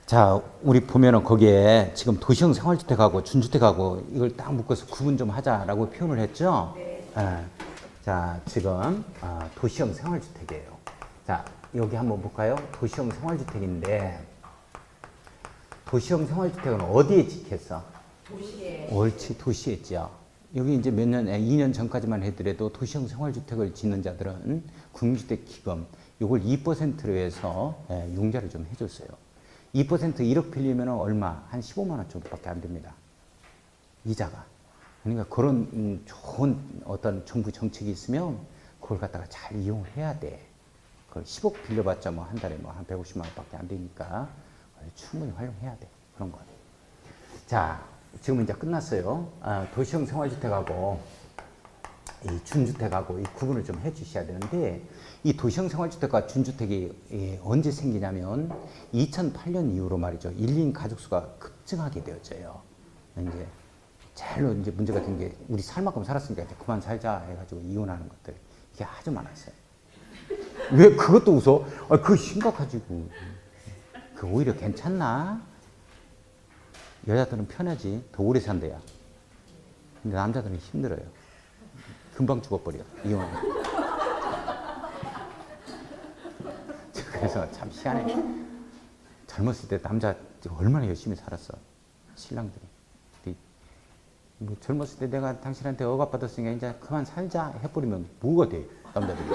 자, 우리 보면은 거기에 지금 도시형 생활주택하고 준주택하고 이걸 딱 묶어서 구분 좀 하자라고 표현을 했죠? 네. 자, 지금 도시형 생활주택이에요. 자, 여기 한번 볼까요? 도시형 생활주택인데 도시형 생활주택은 어디에 지켰어? 도시에. 옳지, 도시에 있죠. 여기 이제 몇 년, 2년 전까지만 해더라도 도시형 생활주택을 짓는 자들은 국민주택기금 요걸 2%로 해서 융자를 좀 해줬어요. 2% 1억 빌리면 얼마? 한 15만 원 정도밖에 안 됩니다. 이자가. 그러니까 그런 좋은 어떤 정부 정책이 있으면 그걸 갖다가 잘 이용을 해야 돼. 그걸 10억 빌려봤자 뭐 한 달에 뭐 한 150만 원밖에 안 되니까 충분히 활용해야 돼. 그런 거. 자, 지금 이제 끝났어요. 도시형 생활주택하고 이 준주택하고 이 구분을 좀 해주셔야 되는데 이 도시형 생활주택과 준주택이 언제 생기냐면 2008년 이후로 말이죠. 1인 가족수가 급증하게 되어져요. 이제 제일 이제 문제가 된 게 우리 살 만큼 살았으니까 이제 그만 살자 해가지고 이혼하는 것들 이게 아주 많았어요. 왜 그것도 웃어? 그거 심각하지. 그 오히려 괜찮나? 여자들은 편하지. 더 오래 산대야. 근데 남자들은 힘들어요. 금방 죽어버려. 이혼하면. 그래서 참 희한해. 젊었을 때 남자 얼마나 열심히 살았어. 신랑들이. 뭐 젊었을 때 내가 당신한테 억압받았으니까 이제 그만 살자 해버리면 뭐가 돼? 남자들이.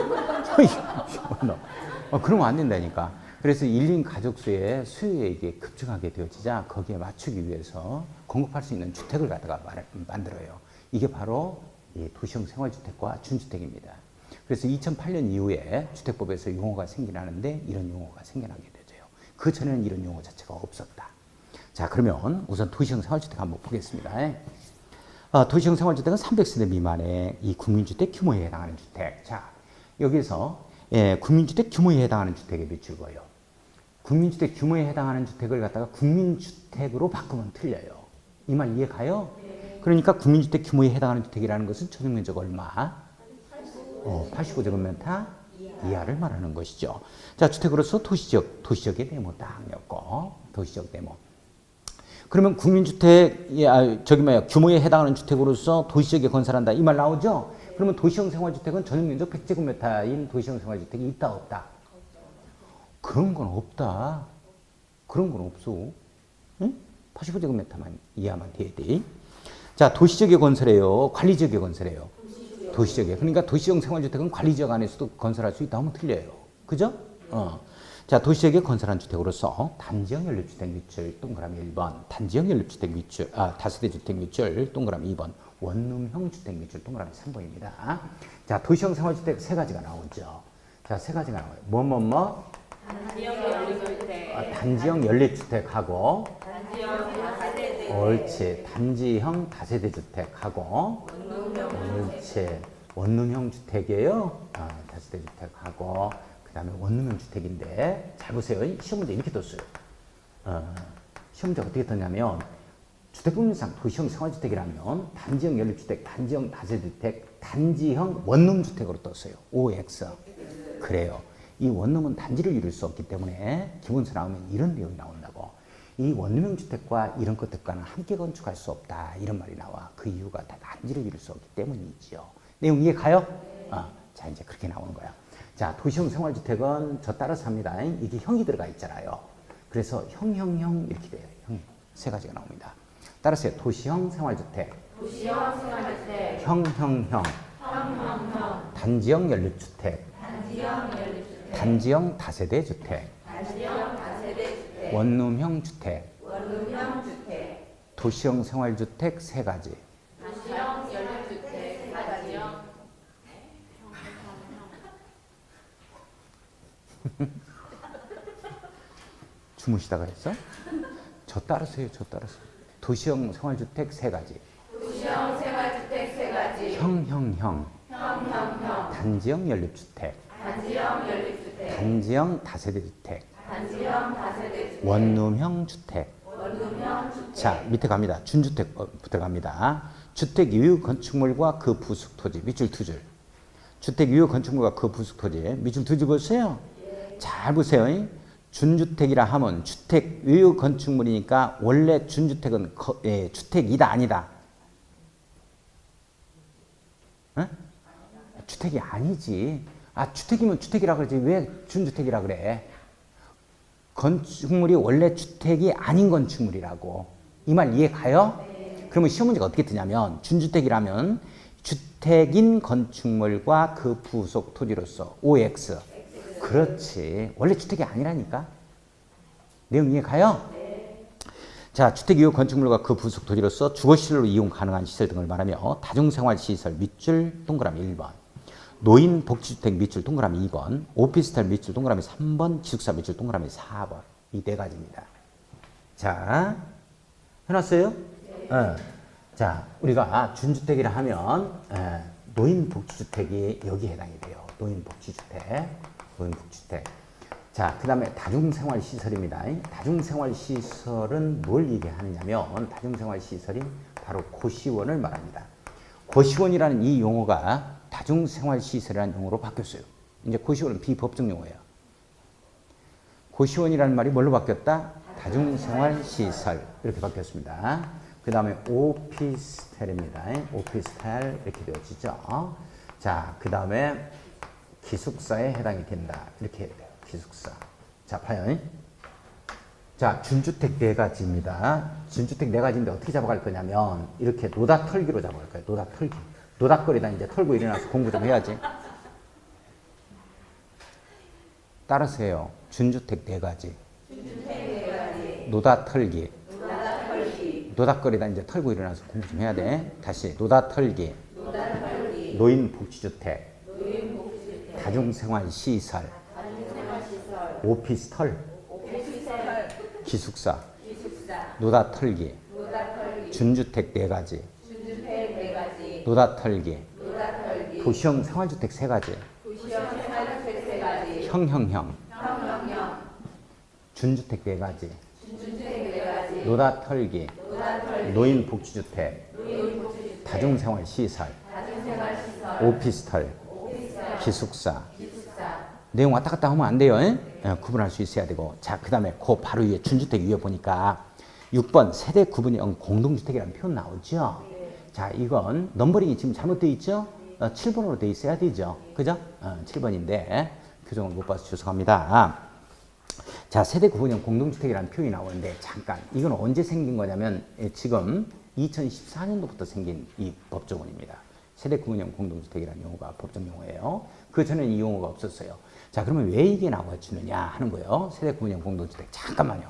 그러면 안 된다니까. 그래서 1인 가족수의 수요에 이게 급증하게 되어지자 거기에 맞추기 위해서 공급할 수 있는 주택을 갖다가 만들어요. 이게 바로 도시형 생활주택과 준주택입니다. 그래서 2008년 이후에 주택법에서 용어가 생겨나는데 이런 용어가 생겨나게 되죠. 그 전에는 이런 용어 자체가 없었다. 자, 그러면 우선 도시형 생활주택 한번 보겠습니다. 도시형 생활주택은 300세대 미만의 이 국민주택 규모에 해당하는 주택. 자, 여기서 국민주택 규모에 해당하는 주택에 미칠 거예요. 국민주택 규모에 해당하는 주택을 갖다가 국민주택으로 바꾸면 틀려요. 이 말 이해 가요? 네. 그러니까 국민주택 규모에 해당하는 주택이라는 것은 전용면적 얼마? 85제곱미터 이하를 말하는 것이죠. 자, 주택으로서 도시적의 네모 딱 엮고 도시적 네모. 그러면 국민주택 규모에 해당하는 주택으로서 도시적에 건설한다 이 말 나오죠? 그러면 도시형 생활주택은 전용면적 100제곱미터인 도시형 생활주택이 있다 없다? 그런 건 없다. 그런 건 없어. 응? 85제곱미터만 이하만 돼야 돼. 자, 도시적에 건설해요? 관리적에 건설해요? 도시적에. 그러니까 도시형 생활주택은 관리지역 안에서도 건설할 수 있다 하면 틀려요. 그죠? 자, 도시적에 건설한 주택으로서 단지형 연립주택 밑줄 동그라미 1번, 단지형 연립주택 밑줄, 다세대 주택 밑줄 동그라미 2번, 원룸형 주택 밑줄 동그라미 3번입니다. 자, 도시형 생활주택 세 가지가 나오죠. 자, 세 가지가 나와요. 뭐? 단지형 연립주택. 단지형 연립주택하고. 단지형 다세대. 옳지. 단지형 다세대 주택하고. 원룸형. 옳지. 원룸형 주택이에요. 다세대 주택하고. 그 다음에 원룸형 주택인데 잘 보세요. 시험 문제 이렇게 떴어요. 시험 문제 어떻게 떴냐면 주택법률상 도시형 생활주택이라면 단지형 연립주택, 단지형 다세대주택, 단지형 원룸주택으로 떴어요. OX. 그래요. 이 원룸은 단지를 이룰 수 없기 때문에 기본서 나오면 이런 내용이 나온다고. 이 원룸형 주택과 이런 것들과는 함께 건축할 수 없다. 이런 말이 나와. 그 이유가 다 단지를 이룰 수 없기 때문이죠. 내용 이해 가요? 자, 이제 그렇게 나오는 거야. 자, 도시형 생활주택은 저 따라서 합니다. 이게 형이 들어가 있잖아요. 그래서 형 이렇게 돼요. 형 세 가지가 나옵니다. 따라서 도시형 생활주택. 도시형 생활주택. 형. 단지형 연립주택. 단지형 연립주택. 단지형 다세대 주택. 단지형 다세대 주택. 원룸형 주택. 원룸형 주택. 도시형 생활주택 세 가지. 도시형 연립주택 세 가지요. 주무시다가 했어? 저 따라서요. 도시형 생활주택 세 가지. 도시형 생활주택 세 가지. 형. 단지형 연립주택. 단지형 연립주택. 단지형 다세대주택. 단지형 다세대주택. 원룸형 주택. 원룸형 주택. 자, 밑에 갑니다. 준주택부터 갑니다. 주택 이후 건축물과 그 부속 토지 밑줄 두 줄. 주택 이후 건축물과 그 부속 토지 밑줄 두 줄 보세요. 잘 보세요. 준주택이라 하면 주택 외유 건축물이니까 원래 준주택은 주택이다 아니다. 어? 주택이 아니지. 주택이면 주택이라 그러지 왜 준주택이라 그래? 건축물이 원래 주택이 아닌 건축물이라고. 이 말 이해 가요? 네. 그러면 시험 문제가 어떻게 뜨냐면 준주택이라면 주택인 건축물과 그 부속 토지로서 OX. 그렇지. 원래 주택이 아니라니까. 내용 이해 가요? 네. 자, 주택 이후 건축물과 그 부속 토지로서 주거시설로 이용 가능한 시설 등을 말하며 다중생활시설 밑줄 동그라미 1번, 노인 복지주택 밑줄 동그라미 2번, 오피스텔 밑줄 동그라미 3번, 기숙사 밑줄 동그라미 4번. 이 네 가지입니다. 자, 해놨어요? 네. 자, 우리가 준주택이라 하면 노인 복지주택이 여기 해당이 돼요. 노인 복지주택. 자, 그 다음에 다중생활시설입니다. 다중생활시설은 뭘 얘기하느냐면 다중생활시설이 바로 고시원을 말합니다. 고시원이라는 이 용어가 다중생활시설이라는 용어로 바뀌었어요. 이제 고시원은 비법정 용어예요. 고시원이라는 말이 뭘로 바뀌었다? 다중생활시설 이렇게 바뀌었습니다. 그 다음에 오피스텔입니다. 오피스텔 이렇게 되어지죠. 자, 그 다음에 기숙사에 해당이 된다. 이렇게 해야 돼요. 기숙사. 자, 봐요. 자, 준주택 네 가지입니다. 준주택 네 가지인데 어떻게 잡아갈 거냐면 이렇게 노닥털기로 잡아갈 거예요. 노닥털기. 노닥거리다 이제 털고 일어나서 공부 좀 해야지. 따라서 해요. 준주택 네 가지. 노닥털기. 노닥거리다 이제 털고 일어나서 공부 좀 해야 돼. 다시 노닥털기. 노인 복지주택. 다중생활시설. 오피스텔. 기숙사. 노닥털기. 준주택 네 가지. 노닥털기. 도시형 생활주택 세 가지. 형형형. 준주택 네 가지. 노닥털기. 노인 복지주택. 다중생활시설. 오피스텔. 기숙사. 내용 왔다 갔다 하면 안 돼요. 구분할 수 있어야 되고. 자, 그 다음에 그 바로 위에 준주택 위에 보니까 6번 세대 구분형 공동주택이라는 표현 나오죠. 자, 이건 넘버링이 지금 잘못되어 있죠. 7번으로 되어 있어야 되죠. 그죠? 7번인데 교정을 못 봐서 죄송합니다. 자, 세대 구분형 공동주택이라는 표현이 나오는데 잠깐 이건 언제 생긴 거냐면 지금 2014년도부터 생긴 이 법조문입니다. 세대 구분형 공동주택이라는 용어가 법정 용어예요. 그 전에는 이 용어가 없었어요. 자, 그러면 왜 이게 나와주느냐 하는 거예요. 세대 구분형 공동주택. 잠깐만요.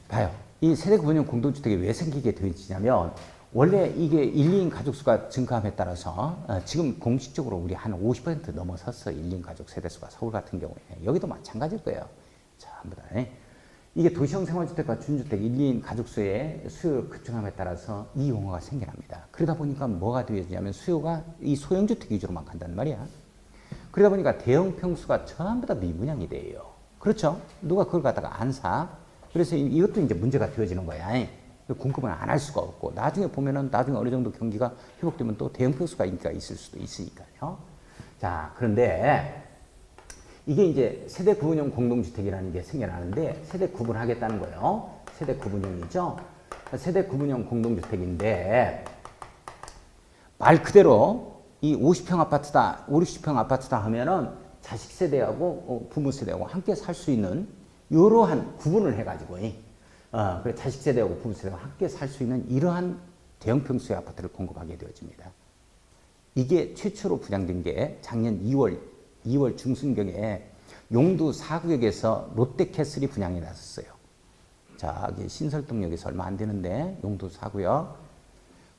봐요. 이 세대 구분형 공동주택이 왜 생기게 되었냐면 원래 이게 1, 2인 가족수가 증가함에 따라서 지금 공식적으로 우리 한 50% 넘어섰어. 1, 2인 가족 세대수가 서울 같은 경우에. 여기도 마찬가지일 거예요. 전부 다. 이게 도시형 생활주택과 준주택 1, 2인 가족수의 수요를 급증함에 따라서 이 용어가 생겨납니다. 그러다 보니까 뭐가 되어지냐면 수요가 이 소형주택 위주로만 간단 말이야. 그러다 보니까 대형 평수가 전부 다 미분양이 돼요. 그렇죠? 누가 그걸 갖다가 안 사. 그래서 이것도 이제 문제가 되어지는 거야. 공급은 안 할 수가 없고 나중에 보면은 나중에 어느 정도 경기가 회복되면 또 대형 평수가 인기가 있을 수도 있으니까요. 자, 그런데 이게 이제 세대 구분형 공동주택이라는 게 생겨나는데 세대 구분하겠다는 거예요. 세대 구분형이죠. 세대 구분형 공동주택인데 말 그대로 이 50평 아파트다, 5, 60평 아파트다 하면은 자식 세대하고 부모 세대하고 함께 살 수 있는 이러한 구분을 해가지고 그래 자식 세대하고 부모 세대하고 함께 살 수 있는 이러한 대형 평수의 아파트를 공급하게 되어집니다. 이게 최초로 분양된 게 작년 2월 중순경에 용두 4구역에서 롯데캐슬이 분양이 났었어요. 자, 신설동역에서 얼마 안 되는데 용두 4구역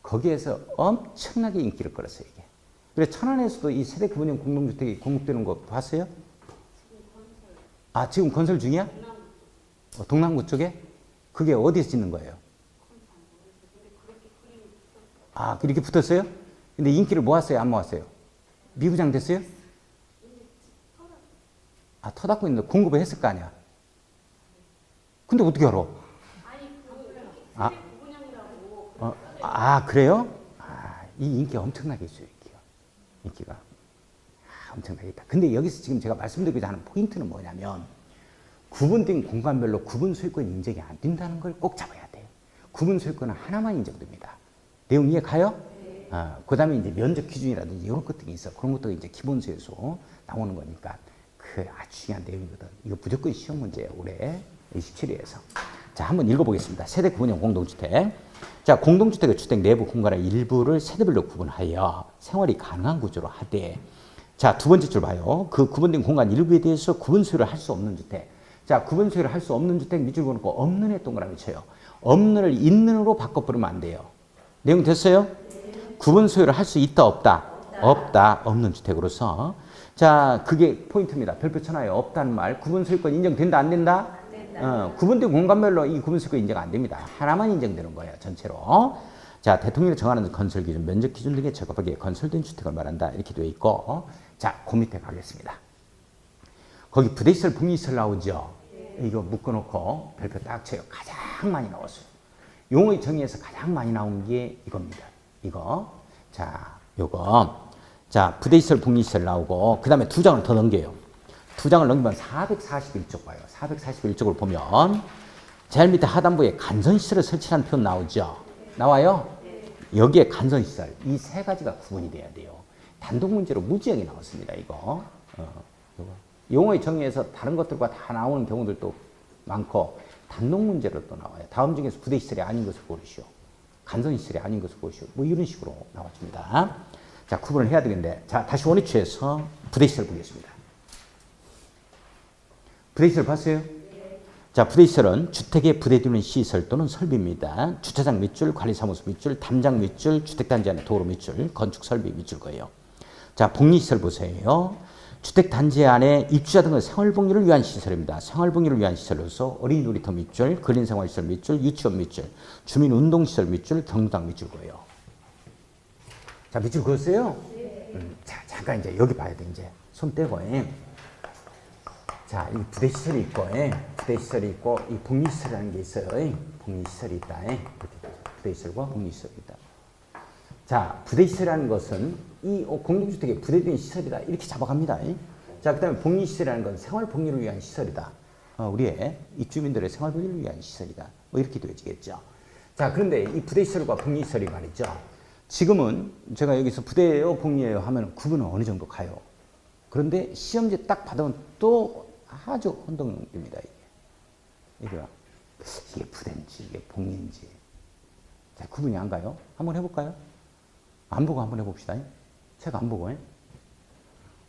거기에서 엄청나게 인기를 끌었어요. 이게. 그래서 천안에서도 이 세대 구분형 공동주택이 공급되는 거 봤어요? 아, 지금 건설 중이야? 동남구 쪽에? 그게 어디서 짓는 거예요? 아, 이렇게 붙었어요? 근데 인기를 모았어요? 안 모았어요? 미부장 됐어요? 아, 터닫고 있는데 공급을 했을 거 아니야? 근데 어떻게 알아? 그래요? 이 인기 엄청나게 있어요, 인기가. 엄청나게 있다. 근데 여기서 지금 제가 말씀드리고자 하는 포인트는 뭐냐면, 구분된 공간별로 구분 소유권 인정이 안 된다는 걸 꼭 잡아야 돼요. 구분 소유권은 하나만 인정됩니다. 내용 이해 가요? 그 다음에 이제 면적 기준이라든지 이런 것들이 있어. 그런 것도 이제 기본소에서 나오는 거니까 그 아주 중요한 내용이거든. 이거 무조건 시험 문제예요. 올해 27회에서. 자, 한번 읽어보겠습니다. 세대 구분형 공동주택. 자, 공동주택의 주택 내부 공간의 일부를 세대별로 구분하여 생활이 가능한 구조로 하되, 자, 두 번째 줄 봐요. 그 구분된 공간 일부에 대해서 구분 소유를 할 수 없는 주택. 자, 구분 소유를 할 수 없는 주택 밑줄 그어놓고 없는 애 동그라미 쳐요. 없는을 있는으로 바꿔버리면 안 돼요. 내용 됐어요? 구분 소유를 할 수 있다, 없다? 없다. 없는 주택으로서. 자, 그게 포인트입니다. 별표 쳐놔요. 없다는 말. 구분 소유권 인정된다, 안 된다? 구분된 공간별로 이 구분 소유권 인정 안 됩니다. 하나만 인정되는 거예요. 전체로. 자, 대통령이 정하는 건설 기준, 면적 기준 등에 적합하게 건설된 주택을 말한다. 이렇게 되어 있고. 자, 그 밑에 가겠습니다. 거기 부대시설, 복리시설 나오죠? 이거 묶어놓고 별표 딱 쳐요. 가장 많이 나왔어요. 용어의 정의에서 가장 많이 나온 게 이겁니다. 이거. 자, 요거. 자, 부대시설, 복리시설 나오고, 그 다음에 두 장을 더 넘겨요. 두 장을 넘기면 441쪽 봐요. 441쪽을 보면, 제일 밑에 하단부에 간선시설을 설치한 표현 나오죠? 나와요? 여기에 간선시설. 이 세 가지가 구분이 돼야 돼요. 단독 문제로 무지하게 나왔습니다, 이거. 이거. 용어의 정의에서 다른 것들과 다 나오는 경우들도 많고, 단독 문제로 또 나와요. 다음 중에서 부대시설이 아닌 것을 고르시오. 간선시설이 아닌 것을 고르시오. 뭐 이런 식으로 나왔습니다. 자, 구분을 해야 되겠는데. 자, 다시 원위치에서 부대시설 보겠습니다. 부대시설 봤어요? 자, 부대시설은 주택에 부대되는 시설 또는 설비입니다. 주차장 밑줄, 관리사무소 밑줄, 담장 밑줄, 주택단지 안에 도로 밑줄, 건축설비 밑줄 거예요. 자, 복리시설 보세요. 주택단지 안에 입주자 등의 생활복리를 위한 시설입니다. 생활복리를 위한 시설로서 어린이 놀이터 밑줄, 근린생활시설 밑줄, 유치원 밑줄, 주민운동시설 밑줄, 경로당 밑줄 거예요. 자, 밑줄 그었어요? 자, 잠깐 이제 여기 봐야 돼. 이제 손 떼고. 자, 이 부대시설이 있고, 부대시설이 있고, 이 복리시설이라는 게 있어요. 복리시설이 있다. 이렇게 부대시설과 복리시설이 있다. 자, 부대시설이라는 것은 이 공동주택에 부대된 시설이다. 이렇게 잡아갑니다. 자, 그 다음에 복리시설이라는 건 생활복리를 위한 시설이다. 우리의 입주민들의 생활복리를 위한 시설이다. 뭐 이렇게 되어지겠죠. 자, 그런데 이 부대시설과 복리시설이 말이죠. 지금은 제가 여기서 부대예요, 복리예요 하면 구분은 어느 정도 가요. 그런데 시험지 딱 받으면 또 아주 혼동됩니다. 이게 부대인지 이게 복리인지. 자, 구분이 안 가요. 한번 해볼까요? 안 보고 한번 해봅시다. 책 안 보고.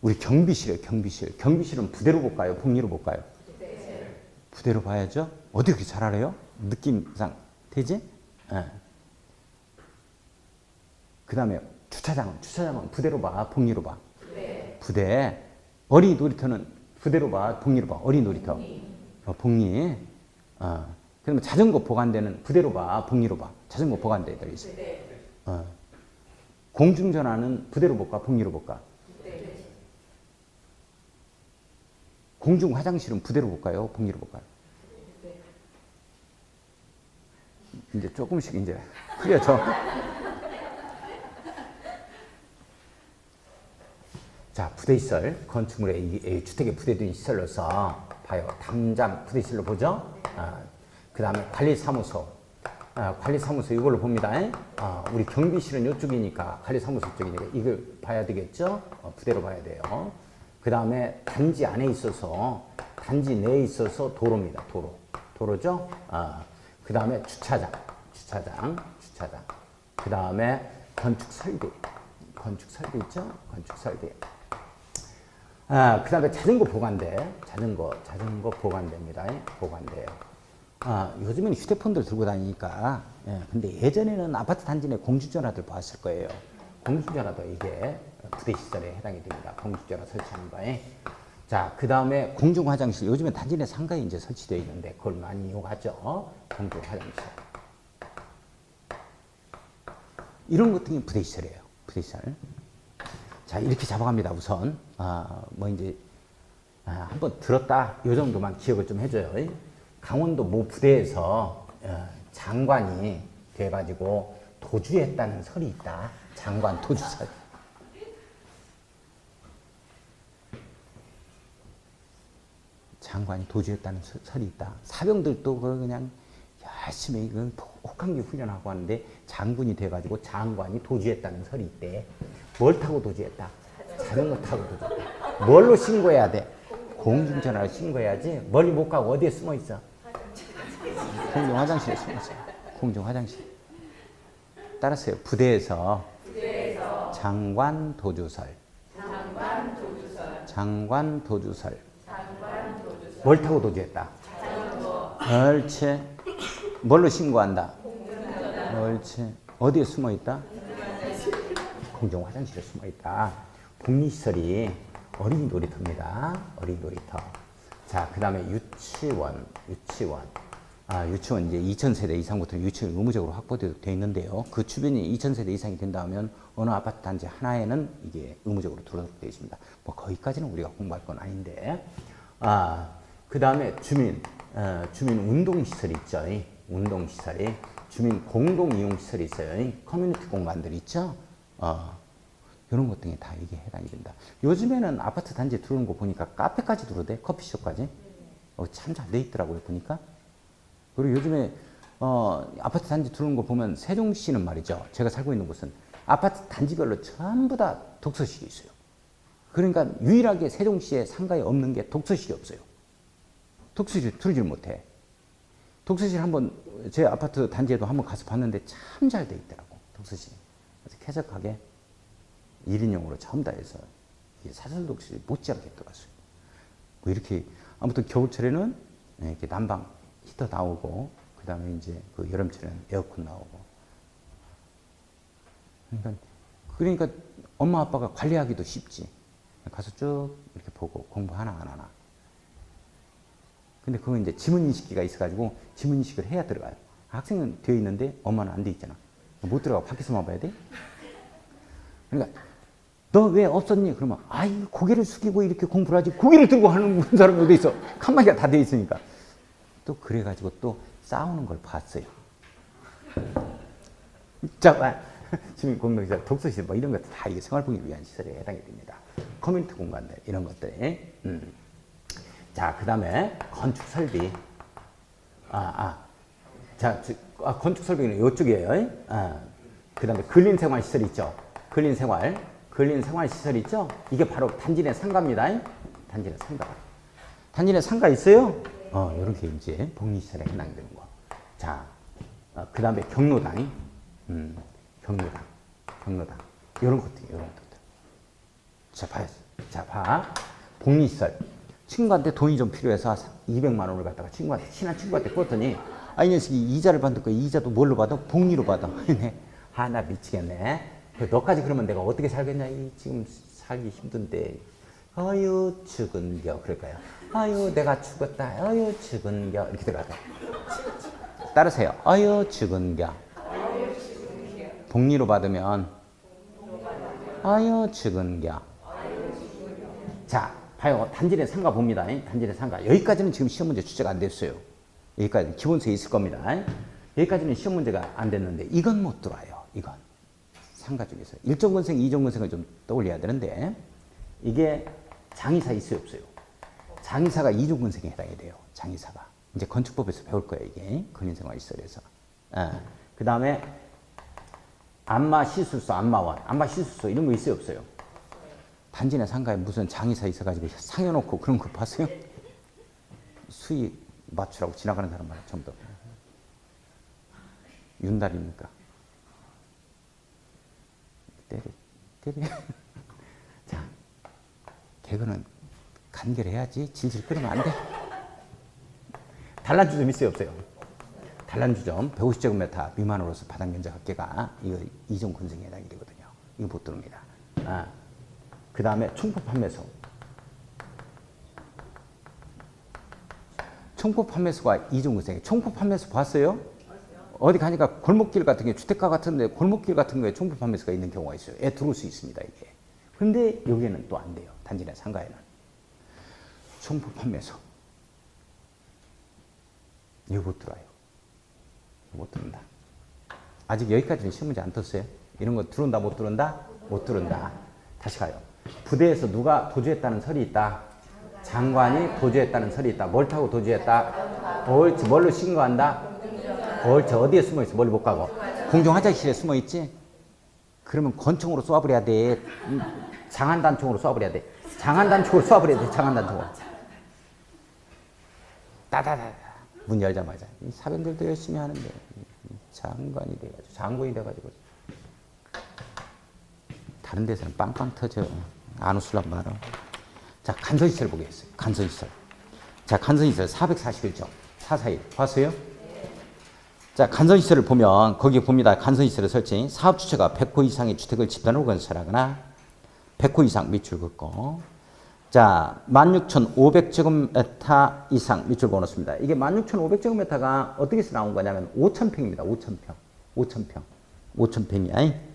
우리 경비실이에요, 경비실. 경비실은 부대로 볼까요? 복리로 볼까요? 부대로 봐야죠. 어떻게 그렇게 잘 알아요? 느낌상. 되지? 그 다음에 주차장은 부대로 봐, 복리로 봐. 부대. 어린이 놀이터는 부대로 봐, 복리로 봐. 어린이 놀이터. 복리. 그러면 자전거 보관대는 부대로 봐, 복리로 봐. 자전거 보관대들 있어요. 공중전화는 부대로 볼까, 복리로 볼까? 공중 화장실은 부대로 볼까요, 복리로 볼까요? 이제 조금씩 이제 흐려져. 자, 부대시설, 건축물의 주택에 부대된 시설로서 봐요. 담장 부대시설로 보죠. 그 다음에 관리사무소. 관리사무소 이걸로 봅니다. 우리 경비실은 이쪽이니까 관리사무소 쪽이니까 이걸 봐야 되겠죠. 부대로 봐야 돼요. 그 다음에 단지 안에 있어서 단지 내에 있어서 도로입니다. 도로죠. 그 다음에 주차장. 그 다음에 건축설비 있죠. 건축설비. 그 다음에 자전거 보관대. 자전거 보관대입니다. 보관대요. 요즘에는 휴대폰들 들고 다니니까. 근데 예전에는 아파트 단지 내 공중전화들 봤을 거예요. 공중전화도 이게 부대시설에 해당이 됩니다. 공중전화 설치하는 거에. 자, 그 다음에 공중화장실. 요즘엔 단지 내 상가에 이제 설치되어 있는데 그걸 많이 이용하죠. 공중화장실. 이런 것들이 부대시설이에요. 부대시설. 자, 이렇게 잡아갑니다. 우선. 뭐 이제 한번 들었다. 요 정도만 기억을 좀 해줘요. 강원도 모 부대에서 장관이 돼가지고 도주했다는 설이 있다. 장관 도주설. 장관이 도주했다는 설이 있다. 사병들도 그냥 열심히 혹한기 훈련하고 하는데 장군이 돼가지고 장관이 도주했다는 설이 있대. 뭘 타고 도주했다? 자전거 타고 도주했다. 뭘로 신고해야 돼? 공중전화로 신고해야지. 멀리 못 가고 어디에 숨어 있어? 공중 화장실에 숨어 있어. 공중 화장실. 따라서요. 부대에서 장관 도주설. 장관 도주설. 뭘 타고 도주했다? 옳지. 뭘로 신고한다? 옳지. 어디에 숨어 있다? 공중 화장실에 숨어 있다. 국립시설이 어린이 놀이터입니다. 어린이 놀이터. 자, 그 다음에 유치원. 유치원 이제 2000세대 이상부터 유치원이 의무적으로 확보되어 있는데요. 그 주변이 2000세대 이상이 된다면 어느 아파트 단지 하나에는 이게 의무적으로 들어오도록 되어 있습니다. 뭐 거기까지는 우리가 공부할 건 아닌데. 그 다음에 주민 운동시설이 있죠. 운동시설이. 주민 공동이용시설이 있어요. 커뮤니티 공간들 있죠. 이런 것 등에 다 이게 해당이 된다. 요즘에는 아파트 단지에 들어오는 거 보니까 카페까지 들어오대. 커피숍까지. 참 잘 돼 있더라고요. 보니까. 그리고 요즘에 아파트 단지 들어오는 거 보면 세종시는 말이죠. 제가 살고 있는 곳은 아파트 단지별로 전부 다 독서실이 있어요. 그러니까 유일하게 세종시에 상가에 없는 게 독서실이 없어요. 독서실 들어오질 못해. 독서실 한번 제 아파트 단지에도 한번 가서 봤는데 참 잘 돼 있더라고. 독서실. 그래서 쾌적하게 1인용으로 전부 다 해서 사설 독서실이 못지않게 들어갔어요. 뭐 이렇게 아무튼 겨울철에는 이렇게 난방 히터 나오고 그 다음에 이제 그 여름철에는 에어컨 나오고. 그러니까 엄마 아빠가 관리하기도 쉽지. 가서 쭉 이렇게 보고 공부 하나 안 하나. 근데 그건 이제 지문인식기가 있어가지고 지문인식을 해야 들어가요. 학생은 되어 있는데 엄마는 안 돼 있잖아. 못 들어가. 밖에서만 봐야 돼. 그러니까 너 왜 없었니? 그러면 아이 고개를 숙이고 이렇게 공부를 하지 고개를 들고 하는 사람이 어디 있어. 칸막이가 다 되어 있으니까. 또 그래가지고 또 싸우는 걸 봤어요. 자, 주민 공동시설, 독서시설 뭐 이런 것들 다 이게 생활복지를 위한 시설에 해당이 됩니다. 커뮤니티 공간들 이런 것들. 자, 그 다음에 건축 설비. 건축 설비는 이쪽이에요. 그 다음에 근린 생활 시설 있죠. 근린 생활 시설 있죠. 이게 바로 단지 내 상가입니다. 단지 내 상가. 단지 내 상가 있어요. 이런 게 이제 복리시설에 해당되는 거. 자, 그 다음에 경로당. 경로당. 이런 것들. 자, 봐. 복리시설. 친구한테 돈이 좀 필요해서 200만 원을 갖다가 친한 친구한테 꿨더니, 이 녀석이 이자를 받을 이자도 뭘로 받아? 복리로 받아. 나 미치겠네. 너까지 그러면 내가 어떻게 살겠냐? 지금 살기 힘든데. 어유, 죽은겨. 그럴까요? 아유, 내가 죽었다. 아유, 죽은겨. 이렇게 들어가요. 따르세요. 아유, 죽은겨. 복리로 받으면, 아유, 죽은겨. 자, 봐요. 단지 내 상가 봅니다. 단지 내 상가. 여기까지는 지금 시험 문제 출제가 안 됐어요. 여기까지 기본서에 있을 겁니다. 여기까지는 시험 문제가 안 됐는데, 이건 못 들어와요. 이건. 상가 중에서. 1종근생, 2종근생을 좀 떠올려야 되는데, 이게 장의사 있어요, 없어요? 장의사가 2종근생에 해당이 돼요. 장의사가. 이제 건축법에서 배울 거예요, 이게. 근린생활시설에서. 그 다음에, 안마 시술소, 안마원, 안마 시술소 이런 거 있어요, 없어요? 단지 내 상가에 무슨 장의사 있어가지고 상여놓고 그런 거 봤어요? 수위 맞추라고 지나가는 사람만 전부 다. 윤달입니까? 때려. 자, 개그는 간결해야지. 질질 끌으면 안 돼. 단란주점 있어요, 없어요? 단란주점 150제곱미터 미만으로서 바닥 면적 합계가 이거 2종 근생에 해당이 되거든요. 이거 못 들어옵니다. 그 다음에 총포 판매소. 총포 판매소가 2종 근생에. 총포 판매소 봤어요? 어디 가니까 골목길 같은 게 주택가 같은데 골목길 같은 거에 총포 판매소가 있는 경우가 있어요. 들어올 수 있습니다, 이게. 근데 여기에는 또 안 돼요. 단지 내 상가에는. 총포 판매소. 이거 못 들어와요. 못 들어온다. 아직 여기까지는 시험 문제 안 떴어요. 이런 거 들어온다, 못 들어온다? 못 들어온다. 다시 가요. 부대에서 누가 도주했다는 설이 있다. 장관이 도주했다는 설이 있다. 뭘 타고 도주했다? 옳지. 뭘로 신고한다? 옳지. 어디에 숨어 있어? 멀리 못 가고. 공중 화장실에 숨어 있지? 그러면 권총으로 쏘아버려야 돼. 장안단총으로 쏘아버려야 돼. 장안단총으로 쏘아버려야 돼. 장안단총으로. 따다다다. 문 열자마자. 이 사병들도 열심히 하는데 장관이 돼가지고 장군이 돼가지고 다른 데서는 빵빵 터져. 안 웃으란 말아. 자, 간선시설 보겠어요. 간선시설. 자, 간선시설 441조. 441. 봤어요? 자, 간선시설을 보면 거기 봅니다. 간선시설의 설치. 사업주체가 100호 이상의 주택을 집단으로 건설하거나 100호 이상 밑줄 긋고 자, 16,500제곱미터 이상 밑줄 그어놓습니다. 이게 16,500제곱미터가 어떻게 해서 나온 거냐면 5,000평입니다. 5,000평. 5,000평. 5,000평이야.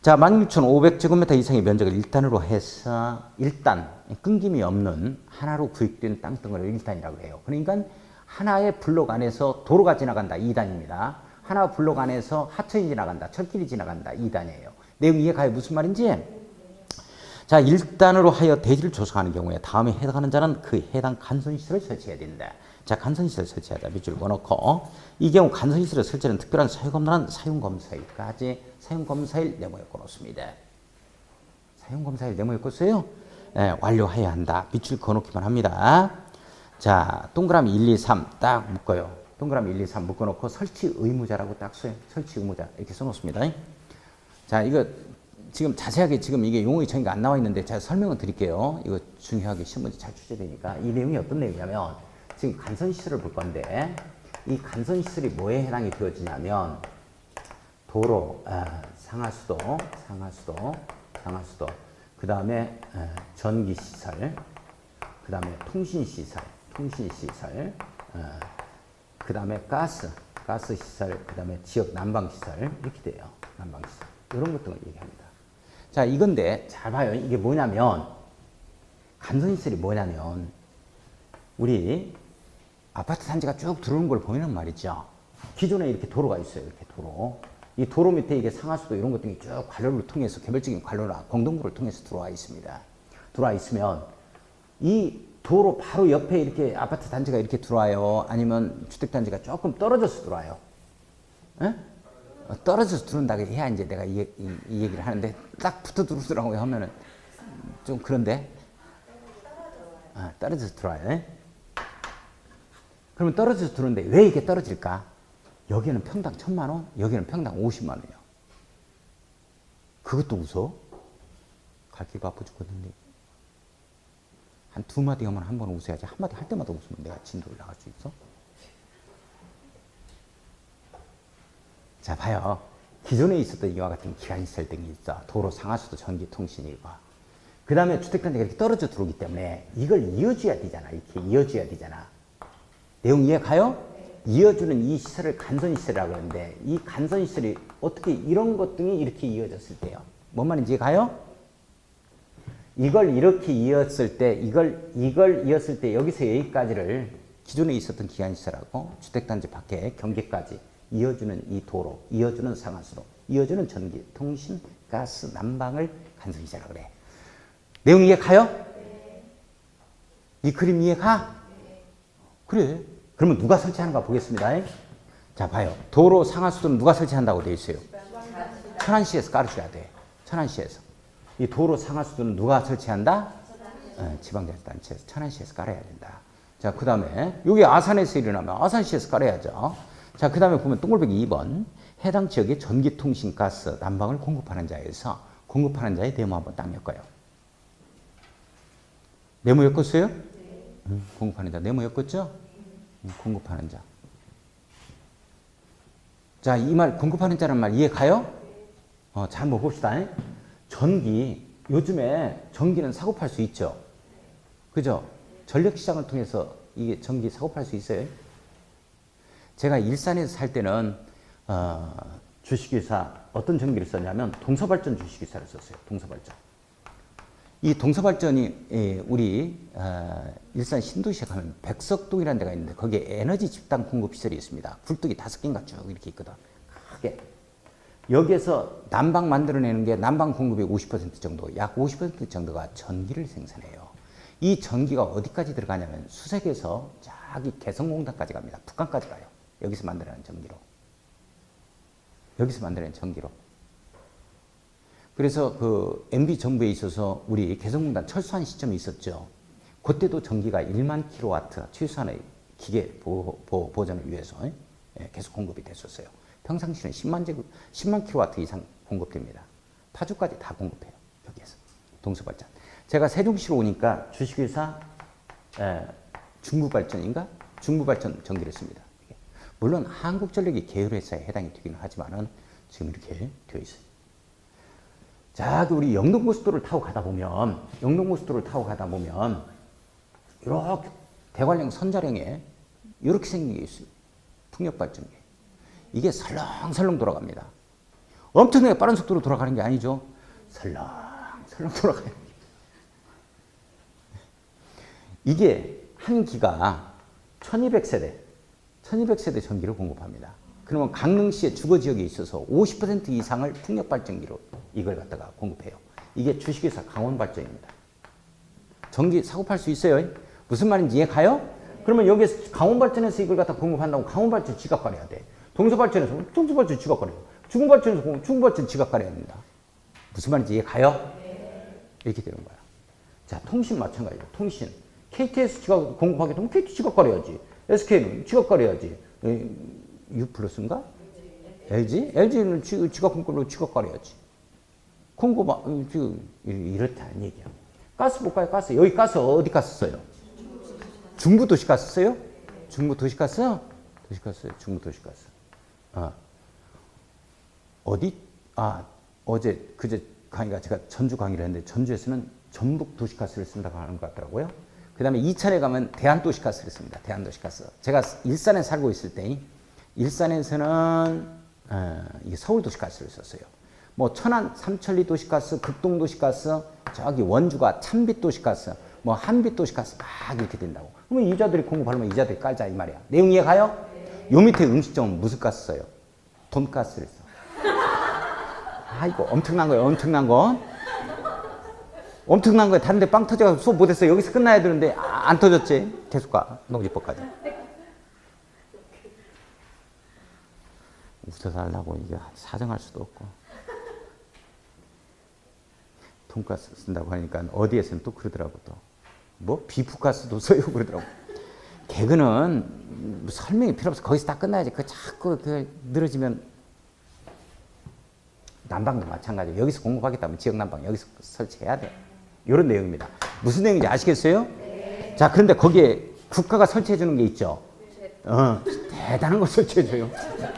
자, 16,500제곱미터 이상의 면적을 일단으로 해서 일단 끊김이 없는 하나로 구획된 땅덩어리를 일단이라고 해요. 그러니까 하나의 블록 안에서 도로가 지나간다. 2단입니다. 하나 블록 안에서 하천이 지나간다. 철길이 지나간다. 2단이에요. 내용 이해가요? 무슨 말인지? 자, 1단으로 하여 대지를 조성하는 경우에 다음에 해당하는 자는 그 해당 간선시설을 설치해야 된다. 자, 간선시설을 설치하자. 밑줄 그어놓고 이 경우 간선시설을 설치하는 특별한 사용 없는 사용검사일까지 사용검사일 네모에 그어놓습니다. 사용검사일 네모에 꽂어요. 네, 완료해야 한다. 밑줄 그어놓기만 합니다. 자, 동그라미 1, 2, 3 딱 묶어요. 동그라미 1, 2, 3 묶어놓고 설치 의무자라고 딱 써요. 설치 의무자 이렇게 써놓습니다. 자, 이거 지금 자세하게 지금 이게 용어의 정의가 안 나와 있는데 제가 설명을 드릴게요. 이거 중요하게 시험 문제 잘 출제되니까. 이 내용이 어떤 내용이냐면 지금 간선시설을 볼 건데 이 간선시설이 뭐에 해당이 되어지냐면 도로, 상하수도, 그 다음에 전기시설, 그 다음에 통신시설, 그 다음에 가스시설, 그 다음에 지역 난방시설 이렇게 돼요. 난방시설. 이런 것들을 얘기합니다. 자, 이건데 잘 봐요. 이게 뭐냐면 간선시설이 뭐냐면 우리 아파트 단지가 쭉 들어오는 걸 보이는 말이죠. 기존에 이렇게 도로가 있어요. 이렇게 도로. 이 도로 밑에 이게 상하수도 이런 것들이 쭉 관로를 통해서 개별적인 관로나 공동구를 통해서 들어와 있습니다. 들어와 있으면 이 도로 바로 옆에 이렇게 아파트 단지가 이렇게 들어와요. 아니면 주택단지가 조금 떨어져서 들어와요. 에? 떨어져서 들어온다고 해야 이제 내가 이 얘기를 하는데 딱 붙어 들어오더라고요 하면은 좀 그런데 떨어져서 들어와요. 그러면 떨어져서 들어오는데 왜 이게 떨어질까? 여기는 평당 1,000만 원, 여기는 평당 50만 원이에요. 그것도 웃어? 갈 길 바빠 죽겠는데. 한 2마디 하면 한 번 웃어야지. 한 마디 할 때마다 웃으면 내가 진도를 나갈 수 있어? 자, 봐요. 기존에 있었던 이와 같은 기간시설 등이 있어. 도로, 상하수도, 전기, 통신이고. 그 다음에 주택단지가 이렇게 떨어져 들어오기 때문에 이걸 이어줘야 되잖아. 이렇게 이어줘야 되잖아. 내용 이해 가요? 이어주는 이 시설을 간선시설이라고 하는데 이 간선시설이 어떻게 이런 것 등이 이렇게 이어졌을 때요. 뭔 말인지 이해 가요? 이걸 이렇게 이었을 때, 이걸 이었을 때 여기서 여기까지를 기존에 있었던 기간시설하고 주택단지 밖에 경계까지 이어주는 이 도로, 이어주는 상하수도, 이어주는 전기, 통신, 가스, 난방을 간선시설이라고 그래. 내용 이해 가요? 네. 이 그림 이해 가? 네. 그래. 그러면 누가 설치하는가 보겠습니다. 자, 봐요. 도로, 상하수도는 누가 설치한다고 되어 있어요? 천안시에서 깔으셔야 돼. 천안시에서. 이 도로, 상하수도는 누가 설치한다? 지방자치단체에서 천안시에서 깔아야 된다. 자, 그 다음에 여기 아산에서 일어나면 아산시에서 깔아야죠. 자, 그 다음에 보면 동글배기 2번. 해당 지역에 전기, 통신, 가스, 난방을 공급하는 자에서 공급하는 자의 네모 한번 딱 엮어요. 네모 엮었어요? 네. 공급하는 자 네모 엮었죠? 공급하는 자. 자, 이 말 공급하는 자라는 말 이해 가요? 잘 한번 봅시다. 전기, 요즘에 전기는 사고 팔 수 있죠? 그죠? 전력시장을 통해서 이게 전기 사고 팔 수 있어요? 제가 일산에서 살 때는 주식회사 어떤 전기를 썼냐면 동서발전 주식회사를 썼어요. 동서발전. 이 동서발전이 우리 일산 신도시에 가면 백석동이라는 데가 있는데 거기에 에너지 집단 공급 시설이 있습니다. 굴뚝이 5개인가 쭉 이렇게 있거든. 크게. 여기에서 난방 만들어내는 게 난방 공급의 50% 정도, 약 50% 정도가 전기를 생산해요. 이 전기가 어디까지 들어가냐면 수색에서 저기 개성공단까지 갑니다. 북한까지 가요. 여기서 만들어낸 전기로. 여기서 만들어낸 전기로. 그래서 그 MB 정부에 있어서 우리 개성공단 철수한 시점이 있었죠. 그때도 전기가 1만 킬로와트 최소한의 기계 보전을 위해서 계속 공급이 됐었어요. 평상시는 10만 킬로와트 이상 공급됩니다. 파주까지 다 공급해요. 여기에서. 동서발전. 제가 세종시로 오니까 주식회사 중부발전인가? 중부발전 전기를 씁니다. 물론 한국전력이 계열회사에 해당이 되기는 하지만은 지금 이렇게 되어 있어요. 자, 우리 영동고속도로를 타고 가다 보면, 이렇게 대관령 선자령에 이렇게 생긴 게 있어요. 풍력발전기. 이게 설렁설렁 돌아갑니다. 엄청나게 빠른 속도로 돌아가는 게 아니죠. 설렁설렁 돌아가요. 이게 한 기가 1200세대 전기를 공급합니다. 그러면 강릉시의 주거지역에 있어서 50% 이상을 풍력발전기로 이걸 갖다가 공급해요. 이게 주식회사 강원발전입니다. 전기 사고 팔 수 있어요. 무슨 말인지 이해 가요? 그러면 여기에서 강원발전에서 이걸 갖다 공급한다고 강원발전 지각 가려야 돼. 동서발전에서 동서발전 지각 가려요. 중부발전에서 중부발전 지각 가려야 됩니다. 무슨 말인지 이해 가요? 이렇게 되는 거야. 자, 통신 마찬가지예요. 통신. KT에서 지각 공급하게 되면 KT 지각 가려야지. SK는 지각 가려야지. U 플러스인가? LG? LG는 지각 공급으로 지각 가려야지. 공급, 이렇다는 얘기야. 가스 볼까요? 가스. 여기 가스 어디 가스 써요? 중부 도시가스 써요? 중부 도시가스? 도시가스, 중부 도시가스. 어디? 그제 강의가 제가 전주 강의를 했는데 전주에서는 전북 도시가스를 쓴다고 하는 것 같더라고요. 그 다음에 이천에 가면 대한도시가스를 씁니다. 대한도시가스. 제가 일산에 살고 있을 때 일산에서는 이게 서울도시가스를 썼어요. 뭐 천안 삼천리 도시가스, 극동 도시가스, 저기 원주가 찬빛 도시가스, 뭐 한빛 도시가스 막 이렇게 된다고. 그러면 이자들이 공급하려면 이자들이 깔자 이 말이야. 내용 이해 가요? 요 밑에 음식점은 무슨 가스 써요? 돈가스를 써. 이거 엄청난 거예요. 엄청난 거. 엄청난 거예요. 다른 데 빵 터져가지고 수업 못했어요. 여기서 끝나야 되는데 안 터졌지. 계속 가. 농지법까지. 웃어서 하려고 이게 사정할 수도 없고. 돈가스 쓴다고 하니까 어디에서는 또 그러더라고 또. 뭐 비프가스도 써요 그러더라고. 개그는 설명이 필요 없어. 거기서 다 끝나야지. 그 자꾸 늘어지면 난방도 마찬가지예요. 여기서 공급하겠다면 지역 난방 여기서 설치해야 돼. 이런 내용입니다. 무슨 내용인지 아시겠어요? 네. 자, 그런데 거기에 국가가 설치해 주는 게 있죠. 대단한 거 설치해 줘요.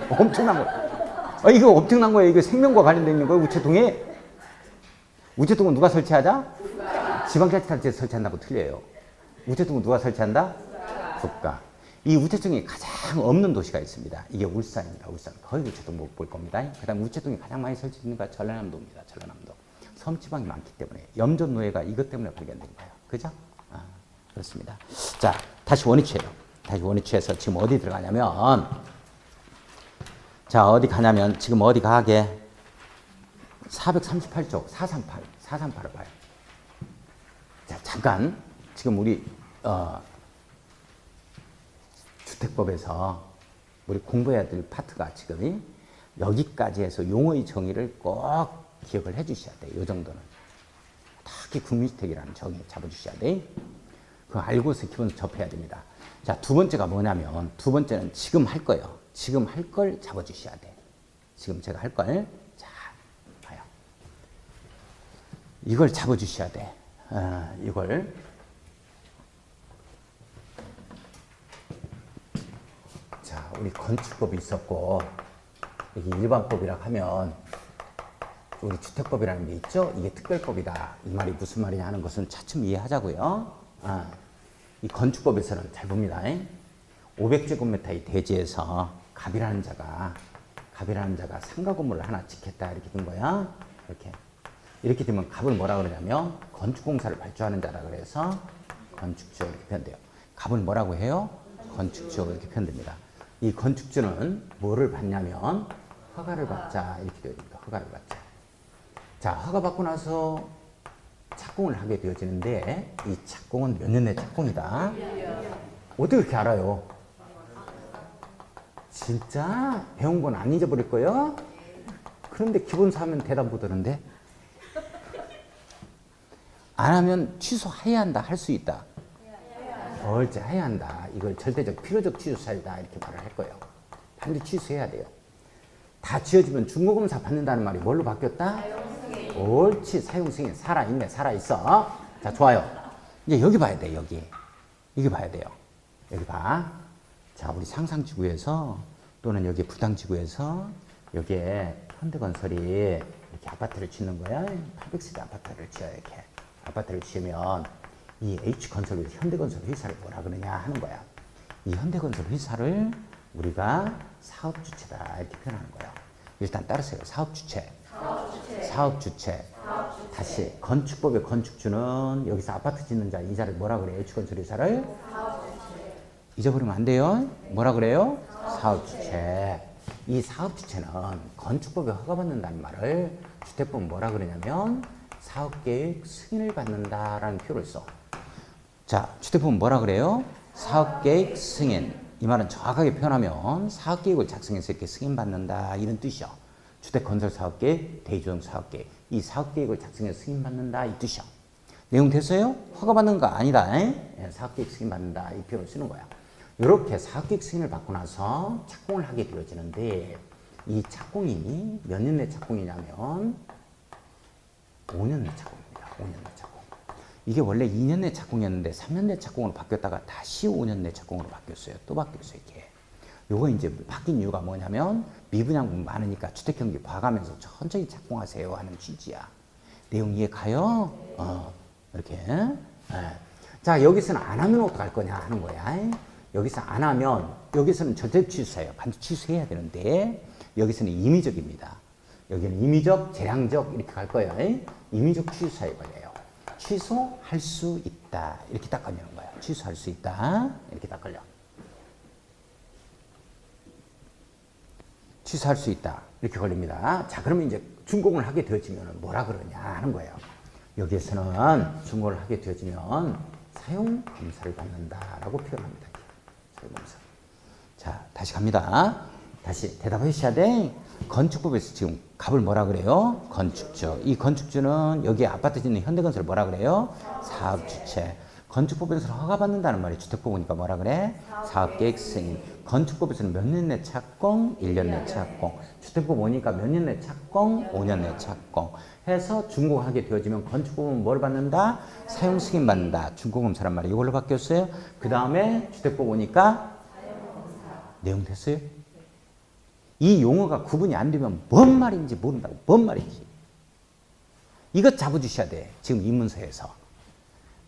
엄청난 거. 이거 엄청난 거예요. 이거 생명과 관련된 있는 거예요. 우체통에. 우체통은 누가 설치하자? 지방자치단체에서 설치한다고 틀려요. 우체통은 누가 설치한다? 국가. 이 우체통이 가장 없는 도시가 있습니다. 이게 울산입니다. 울산. 거의 우체통 못 볼 겁니다. 그 다음에 우체통이 가장 많이 설치되는 가 전라남도입니다. 전라남도. 섬지방이 많기 때문에 염전 노예가 이것 때문에 발견된 거예요. 그죠? 그렇습니다. 자, 다시 원위치예요. 다시 원위치에서 지금 어디 들어가냐면, 자, 어디 가냐면 지금 어디 가게 438쪽 438을 봐요. 자, 잠깐 지금 우리 주택법에서 우리 공부해야 될 파트가 지금 여기까지 해서 용어의 정의를 꼭 기억을 해 주셔야 돼요. 이 정도는. 특히 국민주택이라는 정의 잡아주셔야 돼. 그거 알고서 기본 접해야 됩니다. 자, 두 번째가 뭐냐면, 두 번째는 지금 할 거예요. 지금 할 걸 잡아주셔야 돼. 지금 제가 할 걸. 자, 봐요. 이걸 잡아주셔야 돼. 이걸. 자, 우리 건축법이 있었고, 여기 일반법이라고 하면, 우리 주택법이라는 게 있죠? 이게 특별법이다. 이 말이 무슨 말이냐 하는 것은 차츰 이해하자고요. 이 건축법에서는 잘 봅니다. 500제곱미터의 대지에서 갑이라는 자가 상가 건물을 하나 짓겠다 이렇게 된 거야. 이렇게 되면 갑을 뭐라 그러냐면 건축공사를 발주하는 자라 그래서 건축주 이렇게 표현돼요. 갑을 뭐라고 해요? 건축주 이렇게 표현됩니다. 이 건축주는 뭐를 받냐면 허가를 받자 이렇게 되어 있습니다. 허가를 받자. 자, 허가 받고 나서 착공을 하게 되어지는데 이 착공은 몇 년 내 착공이다. 어떻게 그렇게 알아요? 진짜 배운 건 안 잊어버릴 거예요? 그런데 기본사 하면 대답 못 하는데? 안 하면 취소해야 한다, 할 수 있다. 옳지, 해야 한다. 이걸 절대적 필요적 취소사유다 이렇게 말을 할 거예요. 반드시 취소해야 돼요. 다 지어지면 중고검사 받는다는 말이 뭘로 바뀌었다? 옳지, 사용승인. 살아있네, 살아있어. 자, 좋아요. 이제 여기 봐야 돼, 여기. 여기 봐야 돼요. 여기 봐. 자, 우리 상상지구에서 또는 여기 부당지구에서 여기에 현대건설이 이렇게 아파트를 짓는 거야. 800세대 아파트를 지어요, 이렇게. 아파트를 지으면 이 H건설, 현대건설 회사를 뭐라 그러냐 하는 거야. 이 현대건설 회사를 우리가 사업주체다 이렇게 표현하는 거예요. 일단 따르세요. 사업주체. 사업주체. 다시 건축법의 건축주는 여기서 아파트 짓는 자 이자를 뭐라 그래요? H건설 회사를? 잊어버리면 안 돼요. 뭐라 그래요? 사업주체. 이 사업주체는 건축법에 허가받는다는 말을 주택법은 뭐라 그러냐면 사업계획 승인을 받는다라는 표를 써. 자, 주택법은 뭐라 그래요? 사업계획 승인. 이 말은 정확하게 표현하면 사업계획을 작성해서 이렇게 승인받는다 이런 뜻이요. 주택건설사업계획, 대주택사업계획. 이 사업계획을 작성해서 승인받는다 이 뜻이요. 내용 됐어요? 허가받는 거 아니다. 사업계획 승인받는다 이 표현을 쓰는 거야. 이렇게 사업계획 승인을 받고 나서 착공을 하게 되어지는데 이 착공이 몇 년 내 착공이냐면 5년 내 착공입니다. 5년 내 착공. 이게 원래 2년 내 착공이었는데 3년 내 착공으로 바뀌었다가 다시 5년 내 착공으로 바뀌었어요. 또 바뀌었어요, 이게. 요거 이제 바뀐 이유가 뭐냐면 미분양분 많으니까 주택경기 봐가면서 천천히 착공하세요 하는 취지야. 내용 이해 가요? 이렇게. 자, 여기서는 안 하면 어떡할 거냐 하는 거야. 여기서 안 하면 여기서는 절대 취소해요. 반드시 취소해야 되는데 여기서는 임의적입니다. 여기는 임의적, 재량적 이렇게 갈 거예요. 임의적 취소사유 걸려요. 취소할 수 있다. 이렇게 딱 걸리는 거예요. 취소할 수 있다. 이렇게 딱 걸려. 취소할 수 있다. 이렇게 걸립니다. 자, 그러면 이제 준공을 하게 되어지면 뭐라 그러냐 하는 거예요. 여기에서는 준공을 하게 되어지면 사용검사를 받는다라고 표현합니다. 사용검사. 자, 다시 갑니다. 다시 대답해 주셔야 돼. 건축법에서 지금 값을 뭐라 그래요? 건축주. 이 건축주는 여기 아파트 짓는 현대건설 뭐라 그래요? 사업주체. 건축법에서 허가받는다는 말이 주택법이니까 뭐라 그래? 사업계획 승인. 건축법에서는 몇 년 내 착공? 1년 내 착공. 주택법 오니까 몇 년 내 착공? 5년 내 착공. 해서 준공하게 되어지면 건축법은 뭘 받는다? 사용 승인 받는다. 준공검사란 말이 이걸로 바뀌었어요. 그 다음에 주택법 오니까 내용 됐어요? 이 용어가 구분이 안 되면 뭔 말인지 모른다고. 뭔 말인지. 이것 잡아주셔야 돼. 지금 입문서에서.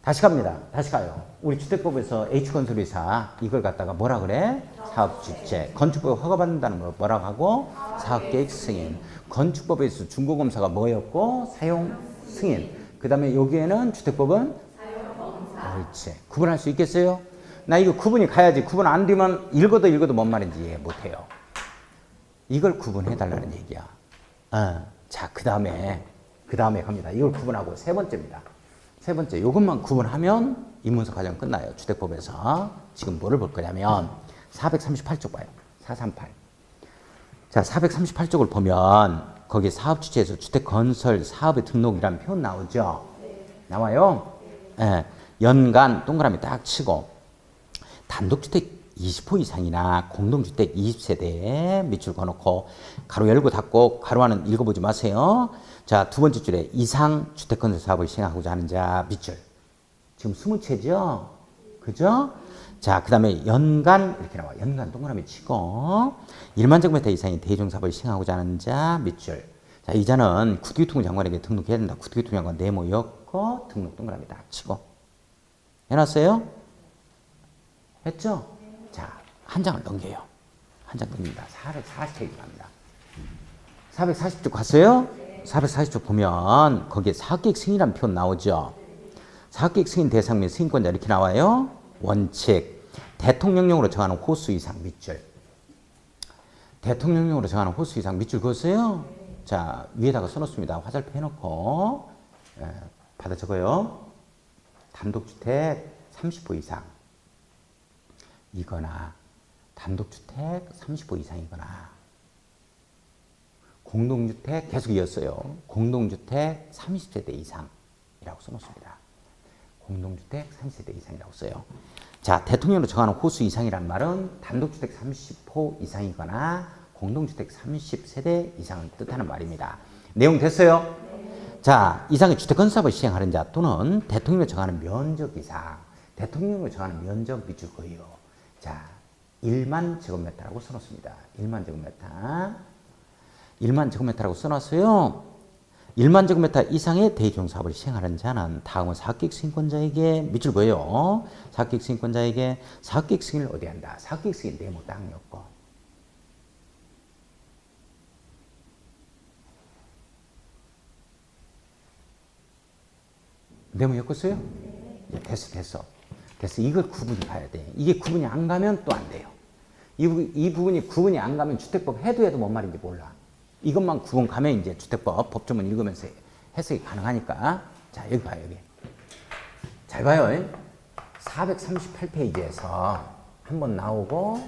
다시 갑니다. 다시 가요. 우리 주택법에서 H건설회사 이걸 갖다가 뭐라 그래? 사업주체. 건축법에 허가받는다는 거 뭐라고 하고? 사업계획 승인. 건축법에서 준공검사가 뭐였고? 사용 승인. 그 다음에 여기에는 주택법은? 사용검사. 옳지. 구분할 수 있겠어요? 나 이거 구분이 가야지. 구분 안 되면 읽어도 뭔 말인지 이해 못해요. 이걸 구분해달라는 얘기야. 자, 그 다음에 갑니다. 이걸 구분하고 세 번째입니다. 세 번째, 이것만 구분하면 입문서 과정 끝나요. 주택법에서. 지금 뭐를 볼 거냐면 438쪽 봐요. 438. 자, 438쪽을 보면 거기 사업주체에서 주택건설 사업의 등록이라는 표현 나오죠? 나와요? 네. 연간 동그라미 딱 치고 단독주택 20호 이상이나 공동주택 20세대에 밑줄 그어놓고 가로 열고 닫고 가로하는 읽어보지 마세요. 자, 두 번째 줄에 이상 주택건설 사업을 시행하고자 하는 자 밑줄. 지금 20채죠? 그죠? 자, 그 다음에 연간 이렇게 나와. 연간 동그라미 치고 1만 제곱미터 이상의 대중사업을 시행하고자 하는 자 밑줄. 자, 이자는 국토교통부 장관에게 등록해야 된다. 국토교통부 장관 네모였고 등록 동그라미 딱 치고 해놨어요? 했죠? 자, 한 장을 넘겨요. 한 장 넘깁니다. 440페이지 갑니다. 440쪽 갔어요? 440쪽 보면 거기에 사업계획 승인이라는 표현 나오죠? 사업계획 승인 대상 및 승인권자 이렇게 나와요. 원칙. 대통령령으로 정하는 호수 이상 밑줄. 대통령령으로 정하는 호수 이상 밑줄 그었어요? 자, 위에다가 써놓습니다. 화살표 해놓고 받아 적어요. 단독주택 30호 이상 이거나 단독주택 30호 이상이거나 공동주택 계속 이었어요. 공동주택 30세대 이상이라고 써놓습니다. 공동주택 30세대 이상이라고 써요. 자, 대통령으로 정하는 호수 이상이란 말은 단독주택 30호 이상이거나 공동주택 30세대 이상을 뜻하는 말입니다. 내용 됐어요? 자, 이상의 주택건설사업을 시행하는 자 또는 대통령으로 정하는 면적 이상, 대통령으로 정하는 면적 밑줄 그어요. 자, 1만 제곱미터라고 써놓습니다. 1만 제곱미터. 1만 제곱미터라고 써놨어요. 1만 제곱미터 이상의 대지종사업을 시행하는 자는 다음은 사업계획 승인권자에게 밑줄 그어요. 사업계획 승인권자에게 사업계획 승인을 어디 한다? 사업계획 승인 네모 딱 엮고. 네모 엮었어요? 됐어. 이걸 구분이 가야 돼. 이게 구분이 안 가면 또 안 돼요. 이 부분이 구분이 안 가면 주택법 해도 뭔 말인지 몰라. 이것만 구분 가면 이제 주택법 법조문 읽으면서 해석이 가능하니까. 자, 여기 봐요, 여기. 잘 봐요. 438페이지에서 한번 나오고,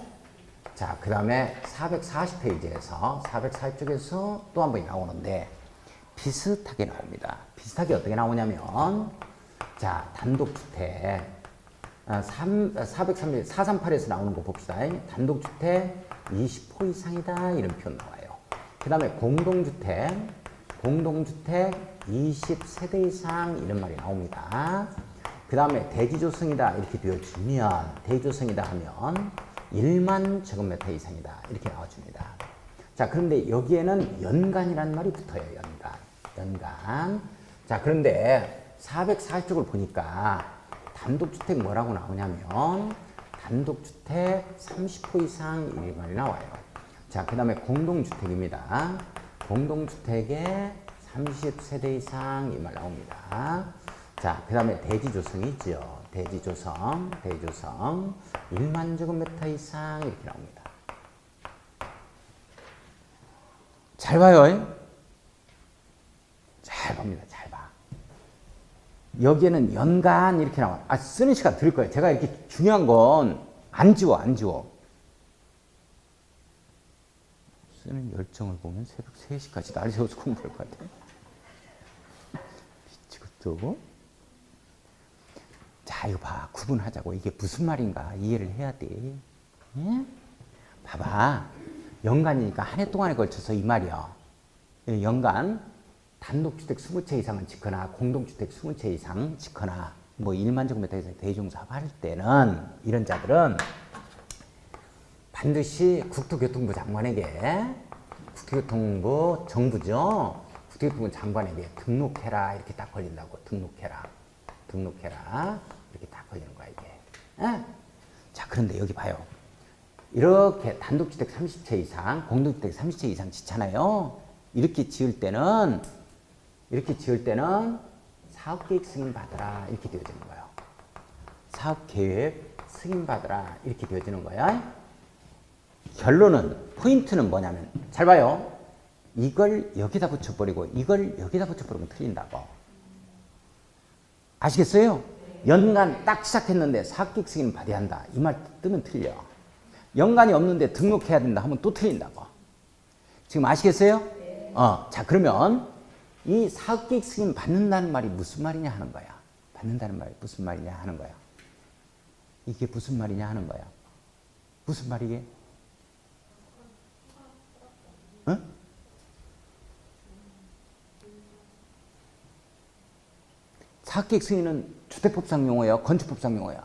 자, 그 다음에 440페이지에서, 440쪽에서 또 한 번이 나오는데, 비슷하게 나옵니다. 비슷하게 어떻게 나오냐면, 자, 단독주택, 438에서 나오는 거 봅시다. 단독주택 20호 이상이다. 이런 표현 나와요. 그 다음에 공동주택 20세대 이상 이런 말이 나옵니다. 그 다음에 대지조성이다 이렇게 되어주면 대지조성이다 하면 1만 제곱미터 이상이다 이렇게 나와줍니다. 자, 그런데 여기에는 연간이라는 말이 붙어요. 연간. 자, 그런데 440쪽을 보니까 단독주택 뭐라고 나오냐면 단독주택 30호 이상 이 말이 나와요. 자, 그 다음에 공동주택입니다. 공동주택에 30세대 이상 이 말 나옵니다. 자, 그 다음에 대지조성이 있죠. 대지조성 1만 제곱미터 이상 이렇게 나옵니다. 잘 봐요. 잘 봅니다. 잘 봐. 여기에는 연간 이렇게 나와. 쓰는 시간 들 거예요. 제가 이렇게 중요한 건 안 지워. 쓰는 열정을 보면 새벽 3시까지 날이 새워서 공부할 것 같아. 미치겠죠? 자, 이거 봐. 구분하자고. 이게 무슨 말인가 이해를 해야 돼. 예? 봐봐. 연간이니까 한 해 동안에 걸쳐서 이 말이야. 연간 단독주택 20채 이상은 짓거나 공동주택 20채 이상 짓거나 뭐 1만 제곱미터 이상 대지종사업 할 때는 이런 자들은 반드시 국토교통부 장관에게 정부죠. 국토교통부 장관에게 등록해라 이렇게 딱 걸린다고. 등록해라 이렇게 딱 걸리는 거야 이게. 에? 자, 그런데 여기 봐요. 이렇게 단독주택 30채 이상, 공동주택 30채 이상 짓잖아요. 이렇게 지을 때는 사업계획 승인 받으라 이렇게 되어지는 거예요. 사업계획 승인 받으라 이렇게 되어지는 거야. 결론은 포인트는 뭐냐면 잘 봐요. 이걸 여기다 붙여버리고 이걸 여기다 붙여버리면 틀린다고. 아시겠어요? 연간 딱 시작했는데 사업계획 승인 받아야 한다. 이 말 뜨면 틀려. 연간이 없는데 등록해야 된다 하면 또 틀린다고. 지금 아시겠어요? 자, 그러면 이 사업계획 승인 받는다는 말이 무슨 말이냐 하는 거야. 받는다는 말이 무슨 말이냐 하는 거야. 이게 무슨 말이냐 하는 거야. 무슨 말이게? 응? 사업계획 승인은 주택법상 용어예요? 건축법상 용어야?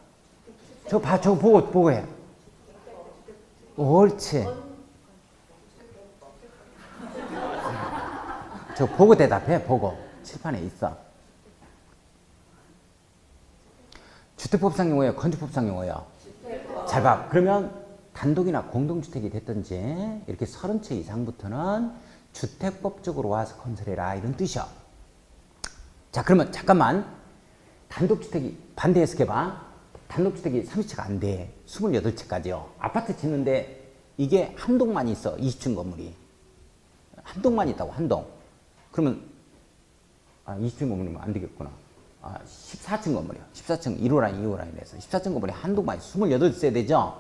저거 보고 해. 옳지. 저 보고 대답해. 보고. 칠판에 있어. 주택법상 용어예요? 건축법상 용어예요? 잘 봐. 그러면 단독이나 공동주택이 됐든지 이렇게 30채 이상부터는 주택법적으로 와서 건설해라 이런 뜻이야. 자, 그러면 잠깐만. 단독주택이 반대 해석해봐. 단독주택이 30채가 안 돼. 28채까지요. 아파트 짓는데 이게 한 동만 있어. 20층 건물이. 한 동만 있다고, 한 동. 그러면 20층 건물이면 안 되겠구나. 14층 건물이요. 14층 1호 라인, 2호 라인에서 14층 건물에 한 동만 28세대죠.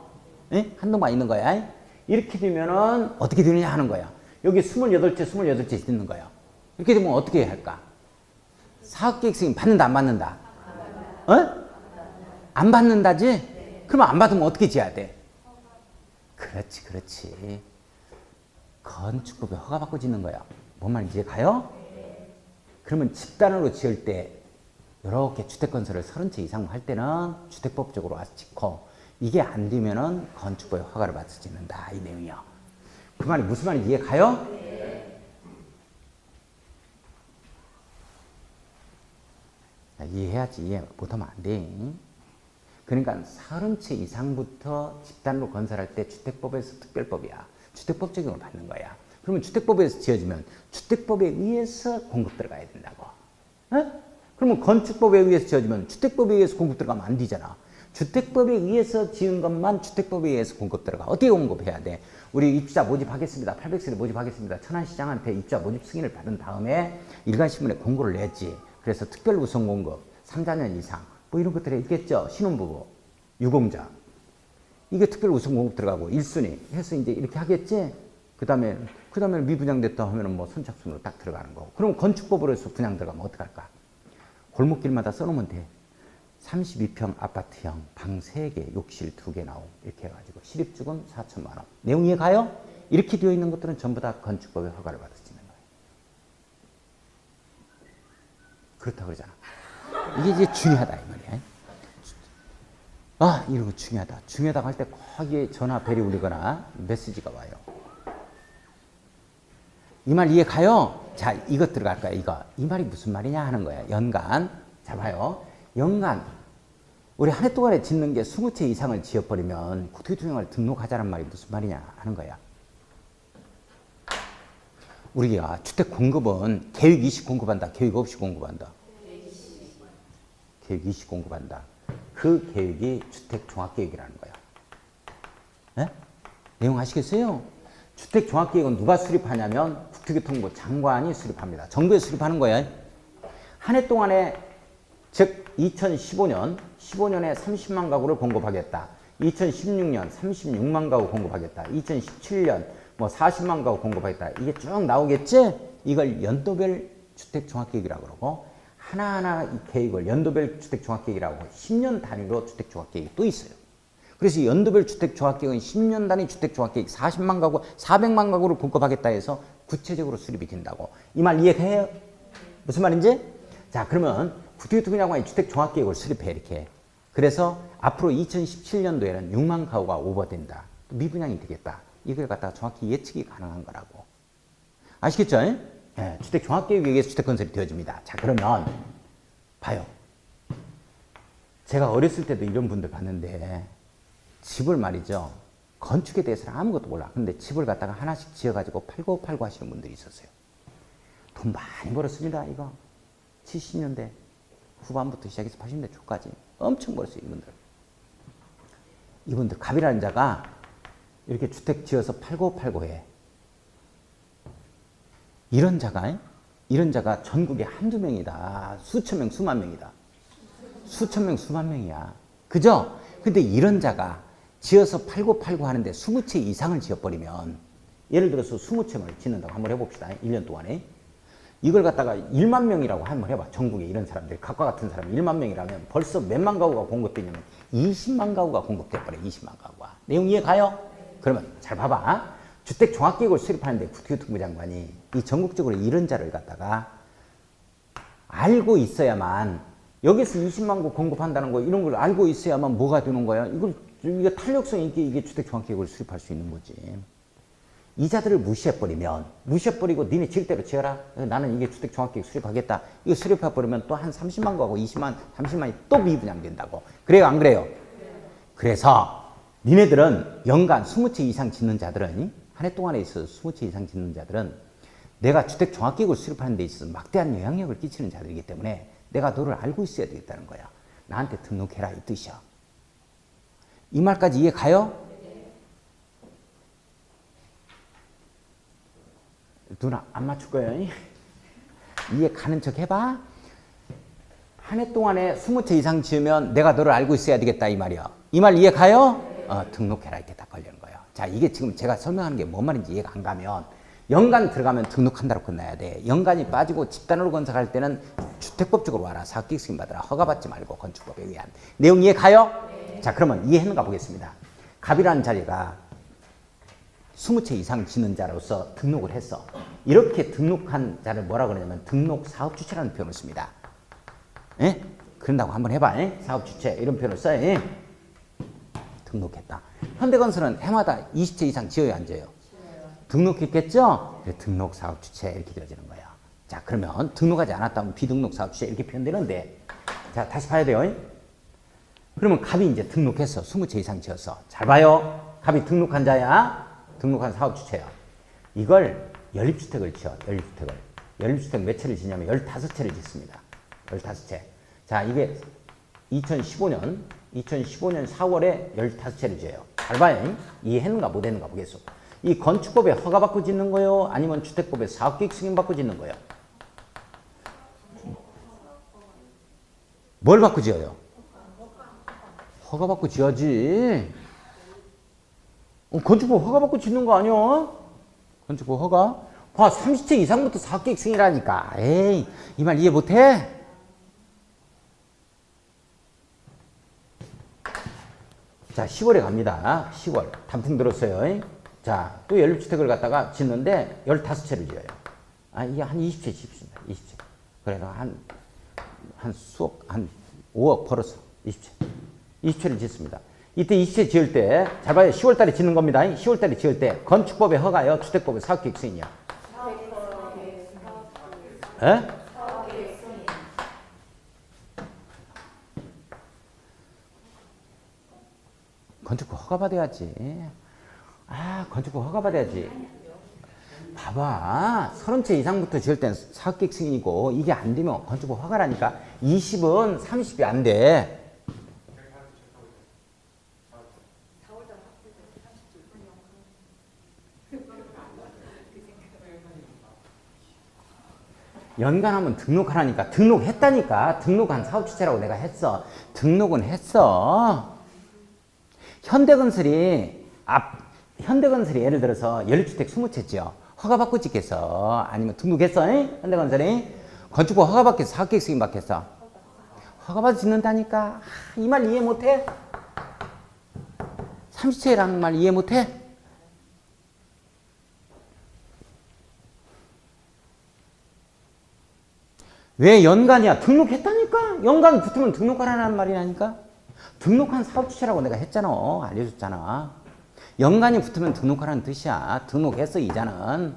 예? 한 동만 있는 거야. 이렇게 되면은 어떻게 되느냐 하는 거야. 여기 28채 있는 거야. 이렇게 되면 어떻게 해야 할까? 사업계획서임 받는다, 안 받는다? 안 받는다지? 그러면 안 받으면 어떻게 지어야 돼? 그렇지. 건축법에 허가받고 짓는 거야. 뭔 말인지 가요? 그러면 집단으로 지을 때 이렇게 주택건설을 30채 이상 할 때는 주택법적으로 와서 짓고 이게 안 되면은 건축법에 허가를 받아서 짓는다. 이 내용이요. 그 말이 무슨 말인지 이해 가요? 이해해야지. 이해 못하면 안 돼. 그러니까 30채 이상부터 집단으로 건설할 때 주택법에서 특별법이야. 주택법 적용을 받는 거야. 그러면 주택법에서 지어지면 주택법에 의해서 공급 들어가야 된다고. 그러면 건축법에 의해서 지어지면 주택법에 의해서 공급 들어가면 안 되잖아. 주택법에 의해서 지은 것만 주택법에 의해서 공급 들어가. 어떻게 공급해야 돼? 우리 입주자 모집하겠습니다. 800세대 모집하겠습니다. 천안시장한테 입주자 모집 승인을 받은 다음에 일간신문에 공고를 냈지. 그래서 특별 우선 공급, 3자년 이상 뭐 이런 것들이 있겠죠. 신혼부부, 유공자. 이게 특별 우선 공급 들어가고 1순위 해서 이제 이렇게 하겠지. 그 다음에 미분양됐다 하면은 뭐 선착순으로 딱 들어가는 거고. 그럼 건축법으로 해서 분양 들어가면 어떡할까? 골목길마다 써놓으면 돼. 32평 아파트형 방 3개, 욕실 2개 나옴. 이렇게 해가지고 실입주금 4천만 원. 내용 이해 가요? 이렇게 되어 있는 것들은 전부 다 건축법에 허가를 받아지는 거예요. 그렇다고 그러잖아. 이게 이제 중요하다 이 말이야. 이런 거 중요하다. 중요하다고 할 때 거기에 전화 벨이 울리거나 메시지가 와요. 이 말 이해 가요? 자, 이것 들어갈 거야, 이거. 이 말이 무슨 말이냐 하는 거야. 연간. 자, 봐요. 연간. 우리 한 해 동안에 짓는 게 20채 이상을 지어버리면 국토교통을 등록하자는 말이 무슨 말이냐 하는 거야. 우리가 주택 공급은 계획 20 공급한다. 계획 없이 공급한다. 계획 20 공급한다. 그 계획이 주택종합계획이라는 거야. 네? 내용 아시겠어요? 주택종합계획은 누가 수립하냐면 국토교통부 장관이 수립합니다. 정부에 수립하는 거예요. 한 해 동안에 즉 2015년에 30만 가구를 공급하겠다. 2016년 36만 가구 공급하겠다. 2017년 뭐 40만 가구 공급하겠다. 이게 쭉 나오겠지? 이걸 연도별 주택종합계획이라고 그러고 하나하나 이 계획을 연도별 주택종합계획이라고 하고 10년 단위로 주택종합계획이 또 있어요. 그래서 연도별 주택종합계획은 10년 단위 주택종합계획 40만 가구, 400만 가구를 공급하겠다 해서 구체적으로 수립이 된다고. 이 말 이해해요? 무슨 말인지? 자, 그러면 국토교통부장관이 주택종합계획을 수립해 이렇게. 그래서 앞으로 2017년도에는 6만 가구가 오버된다. 미분양이 되겠다. 이걸 갖다가 정확히 예측이 가능한 거라고. 아시겠죠? 네, 주택종합계획에 의해서 주택건설이 되어집니다. 자, 그러면 봐요. 제가 어렸을 때도 이런 분들 봤는데 집을 말이죠. 건축에 대해서는 아무것도 몰라. 근데 집을 갖다가 하나씩 지어가지고 팔고 하시는 분들이 있었어요. 돈 많이 벌었습니다. 이거 70년대 후반부터 시작해서 80년대 초까지 엄청 벌었어요. 이분들 갑이라는 자가 이렇게 주택 지어서 팔고 해. 이런 자가 전국에 한두 명이다. 수천 명, 수만 명이다. 수천 명, 수만 명이야. 그죠? 근데 이런 자가 지어서 팔고 하는데 20채 이상을 지어버리면 예를 들어서 20채를 짓는다고 한번 해봅시다. 1년 동안에. 이걸 갖다가 1만 명이라고 한번 해봐. 전국에 이런 사람들, 각과 같은 사람 1만 명이라면 벌써 몇만 가구가 공급되냐면 20만 가구가 공급돼버려. 20만 가구가. 내용 이해 가요? 그러면 잘 봐봐. 주택종합계획을 수립하는데 국토교통부 장관이 이 전국적으로 이런 자를 갖다가 알고 있어야만 여기서 20만 구 공급한다는 거 이런 걸 알고 있어야만 뭐가 되는 거야? 이게 탄력성 있게 이게 주택종합계획을 수립할 수 있는 거지. 이 자들을 무시해버리고 니네 지을 대로 지어라. 나는 이게 주택종합계획 수립하겠다. 이거 수립해버리면 또 한 30만 구하고 20만, 30만이 또 미분양된다고. 그래요? 안 그래요? 그래서 니네들은 연간 20채 이상 짓는 자들은 한 해 동안에 있어서 20채 이상 짓는 자들은 내가 주택종합계획을 수립하는 데 있어서 막대한 영향력을 끼치는 자들이기 때문에 내가 너를 알고 있어야 되겠다는 거야. 나한테 등록해라 이 뜻이야. 이 말까지 이해 가요? 누나 안 맞출 거예요. 이해 가는 척 해봐. 한 해 동안에 20채 이상 지으면 내가 너를 알고 있어야 되겠다 이 말이야. 이 말 이해 가요? 등록해라 이렇게 딱 걸리는 거예요. 자, 이게 지금 제가 설명하는 게 뭔 말인지 이해가 안 가면 연간 들어가면 등록한다로 끝나야 돼. 연간이 빠지고 집단으로 건설할 때는 주택법적으로 와라. 사업계획 승인 받으라. 허가받지 말고 건축법에 의한. 내용 이해 가요? 네. 자, 그러면 이해했는가 보겠습니다. 갑이라는 자리가 20채 이상 짓는 자로서 등록을 했어. 이렇게 등록한 자를 뭐라 그러냐면 등록 사업주체라는 표현을 씁니다. 예? 그런다고 한번 해봐. 예? 사업주체 이런 표현을 써요. 예? 등록했다. 현대건설은 해마다 20채 이상 지어야 안 지어요? 등록했겠죠? 등록 사업주체 이렇게 되어지는 거예요. 자, 그러면 등록하지 않았다면 비등록 사업주체 이렇게 표현되는데, 자, 다시 봐야 돼요. 그러면 갑이 이제 등록했어. 20채 이상 지었어. 잘 봐요. 갑이 등록한 자야. 등록한 사업주체야. 이걸 연립주택을 지어. 연립주택을. 연립주택 몇 채를 짓냐면 15채를 짓습니다. 15채. 자, 이게 2015년 4월에 15채를 지어요. 잘 봐요. 이해했는가 못했는가 보겠어. 이 건축법에 허가받고 짓는 거요? 아니면 주택법에 사업계획 승인받고 짓는 거요? 뭘 받고 지어요? 허가받고 지어야지. 건축법 허가받고 짓는 거 아니야? 건축법 허가? 봐, 30채 이상부터 사업계획 승인이라니까. 에이, 이 말 이해 못해? 자, 10월에 갑니다. 10월. 단풍 들었어요. 자, 또 연립주택을 갖다가 짓는데 15채를 지어요. 아, 이게 한 20채 짓습니다. 20채. 그래서 한 5억 벌었어. 20채. 20채를 짓습니다. 이때 20채 지을 때, 잘 봐요. 10월 달에 짓는 겁니다. 10월 달에 지을 때, 건축법에 허가요? 주택법에 사업계획 승인이야? 에? 건축법 허가받아야지. 아, 건축법 허가받아야지. 봐봐. 30채 이상부터 지을 땐 사업계획 승인이고, 이게 안 되면 건축법 허가라니까. 20은 30이 안 돼. 연간하면 등록하라니까. 등록했다니까. 등록한 사업주체라고 내가 했어. 등록은 했어. 현대건설이 예를 들어서 연립주택 20채지요. 허가받고 짓겠어? 아니면 등록했어? 잉? 현대건설이? 건축법 허가받겠어? 사업계획 승인 받겠어? 허가받아 짓는다니까. 이 말 이해 못해? 30채라는 말 이해 못해? 왜 연간이야? 등록했다니까? 연간 붙으면 등록하라는 말이라니까? 등록한 사업주체라고 내가 했잖아. 알려줬잖아. 연간이 붙으면 등록하라는 뜻이야. 등록했어, 이자는.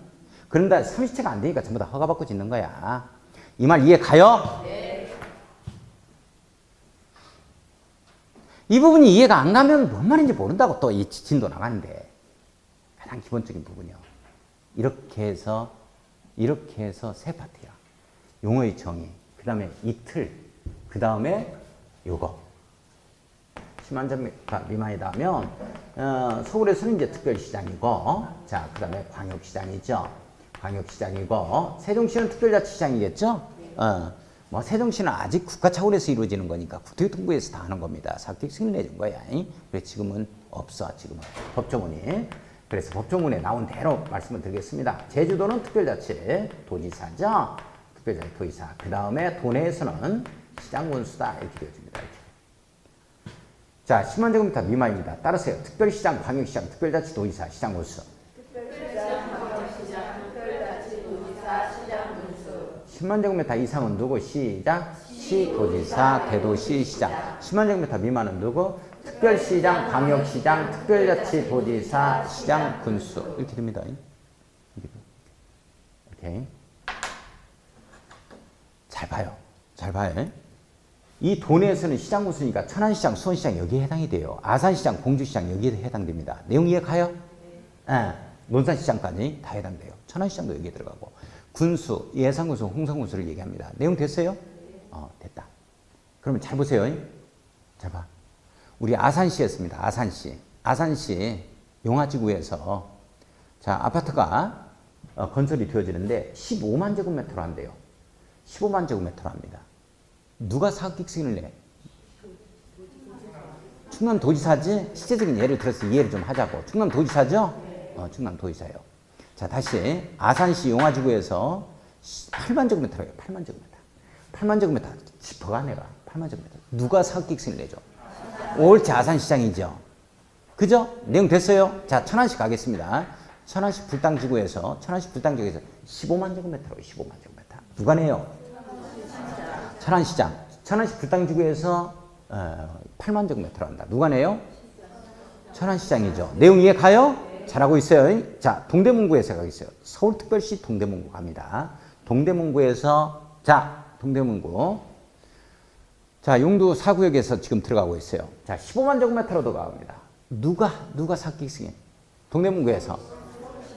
그런데 30채가 안 되니까 전부 다 허가받고 짓는 거야. 이 말 이해 가요? 네. 이 부분이 이해가 안 가면 뭔 말인지 모른다고 또 이 진도 나가는데. 가장 기본적인 부분이요. 이렇게 해서 세 파트야. 용어의 정의, 그 다음에 이틀, 그 다음에 요거. 10만 제곱미터 미만이다 하면 서울에서는 이제 특별시장이고, 자, 그 다음에 광역시장이죠. 광역시장이고, 세종시는 특별자치시장이겠죠. 뭐 세종시는 아직 국가 차원에서 이루어지는 거니까 국토교통부에서 다 하는 겁니다. 사업계획 승인해 준 거야. 그래서 지금은 없어. 지금은 법조문이. 그래서 법조문에 나온 대로 말씀을 드리겠습니다. 제주도는 특별자치 도지사죠. 특별자치 도지사. 그 다음에 도내에서는 시장군수다. 이렇게 되어집니다. 이렇게. 자, 10만 제곱미터 미만입니다. 따라서요. 특별시장, 광역시장, 특별자치 도지사, 시장군수. 특별시장, 광역시장, 특별자치 도지사, 시장군수. 10만 제곱미터 이상은 누구? 시장, 시도지사, 대도시, 시장. 10만 제곱미터 미만은 누구? 특별시장, 광역시장, 특별자치 도지사, 시장군수. 이렇게 됩니다. 오케이. 잘 봐요. 잘 봐요. 이 도내에서는 시장군수니까 천안시장, 수원시장 여기에 해당이 돼요. 아산시장, 공주시장 여기에 해당됩니다. 내용 이해 가요? 네. 논산시장까지 다 해당돼요. 천안시장도 여기에 들어가고. 군수, 예산군수, 홍성군수를 얘기합니다. 내용 됐어요? 됐다. 그러면 잘 보세요. 잘 봐. 우리 아산시였습니다. 아산시 용화지구에서 자, 아파트가 건설이 되어지는데 15만 제곱미터로 한대요. 15만 제곱미터로 합니다. 누가 사학기획 승인을 내? 충남도지사지? 실제적인 예를 들어서 이해를 좀 하자고. 충남도지사죠? 충남도지사예요. 자, 다시 아산시 용화지구에서 8만 제곱미터예요. 8만 제곱미터. 8만 제곱미터 짚어가 내가. 8만 제곱미터. 누가 사학기획 승인을 내죠? 옳지, 아산시장이죠. 그죠? 내용 됐어요? 자, 천안시 가겠습니다. 천안시 불당지구에서 15만 제곱미터로 15만 제곱미터. 누가 내요? 천안시장. 천안시 불당지구에서 8만 제곱미터로 한다. 누가 내요? 천안시장이죠. 내용 이해 가요? 잘하고 있어요. 자, 동대문구에서 가겠어요. 서울특별시 동대문구 갑니다. 동대문구에서, 자, 동대문구. 자, 용두 4구역에서 지금 들어가고 있어요. 자, 15만 제곱미터로 들어갑니다. 누가 사학기획 승인? 동대문구에서.